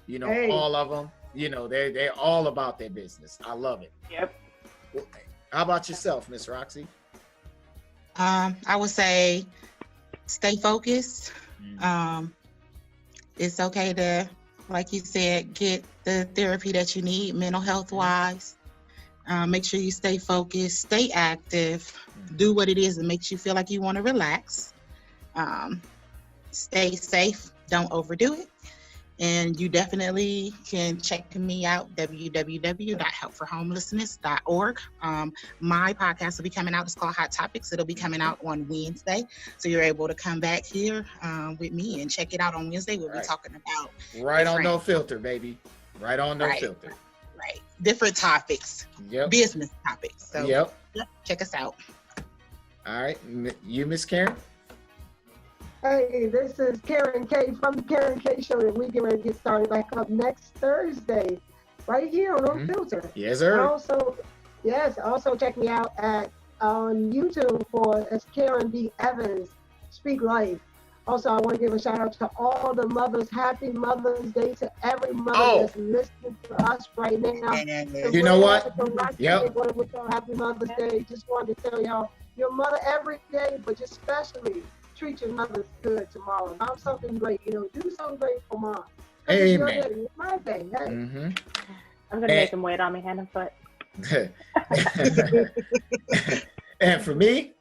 You know, all of them. You know, they're all about their business. I love it. Yep. How about yourself, Miss Roxy? I would say stay focused. It's okay to, like you said, get the therapy that you need mental health wise. Make sure you stay focused, stay active, do what it is that makes you feel like you want to relax. Stay safe, don't overdo it. And you definitely can check me out, www.helpforhomelessness.org. My podcast will be coming out. It's called Hot Topics. It'll be coming out on Wednesday. So you're able to come back here with me and check it out on Wednesday. We'll be talking about No Filter, baby. Right on No Filter. Right. Different topics. Yep. Business topics. So yep. Check us out. All right. You, Miss Karen? Hey, this is Karen K from the Karen K Show, and we get ready to get started back up next Thursday, right here on No Filter. Yes, sir. Also check me out on YouTube as Karen B. Evans, Speak Life. Also, I want to give a shout out to all the mothers. Happy Mother's Day to every mother that's listening to us right now. You know what? Yep. Happy Mother's Day. Just wanted to tell y'all, your mother every day, but just especially treat your mothers good tomorrow. Mom, something great. Do something great for mom. Amen. It's my day. Hey. I'm going to make him wait on me hand and foot. And for me,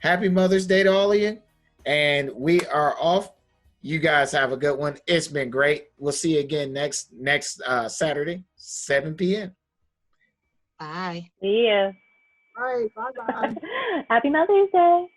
happy Mother's Day to all of you. And we are off. You guys have a good one. It's been great. We'll see you again next Saturday, 7 p.m. Bye. See ya. All right. Bye-bye. Happy Mother's Day.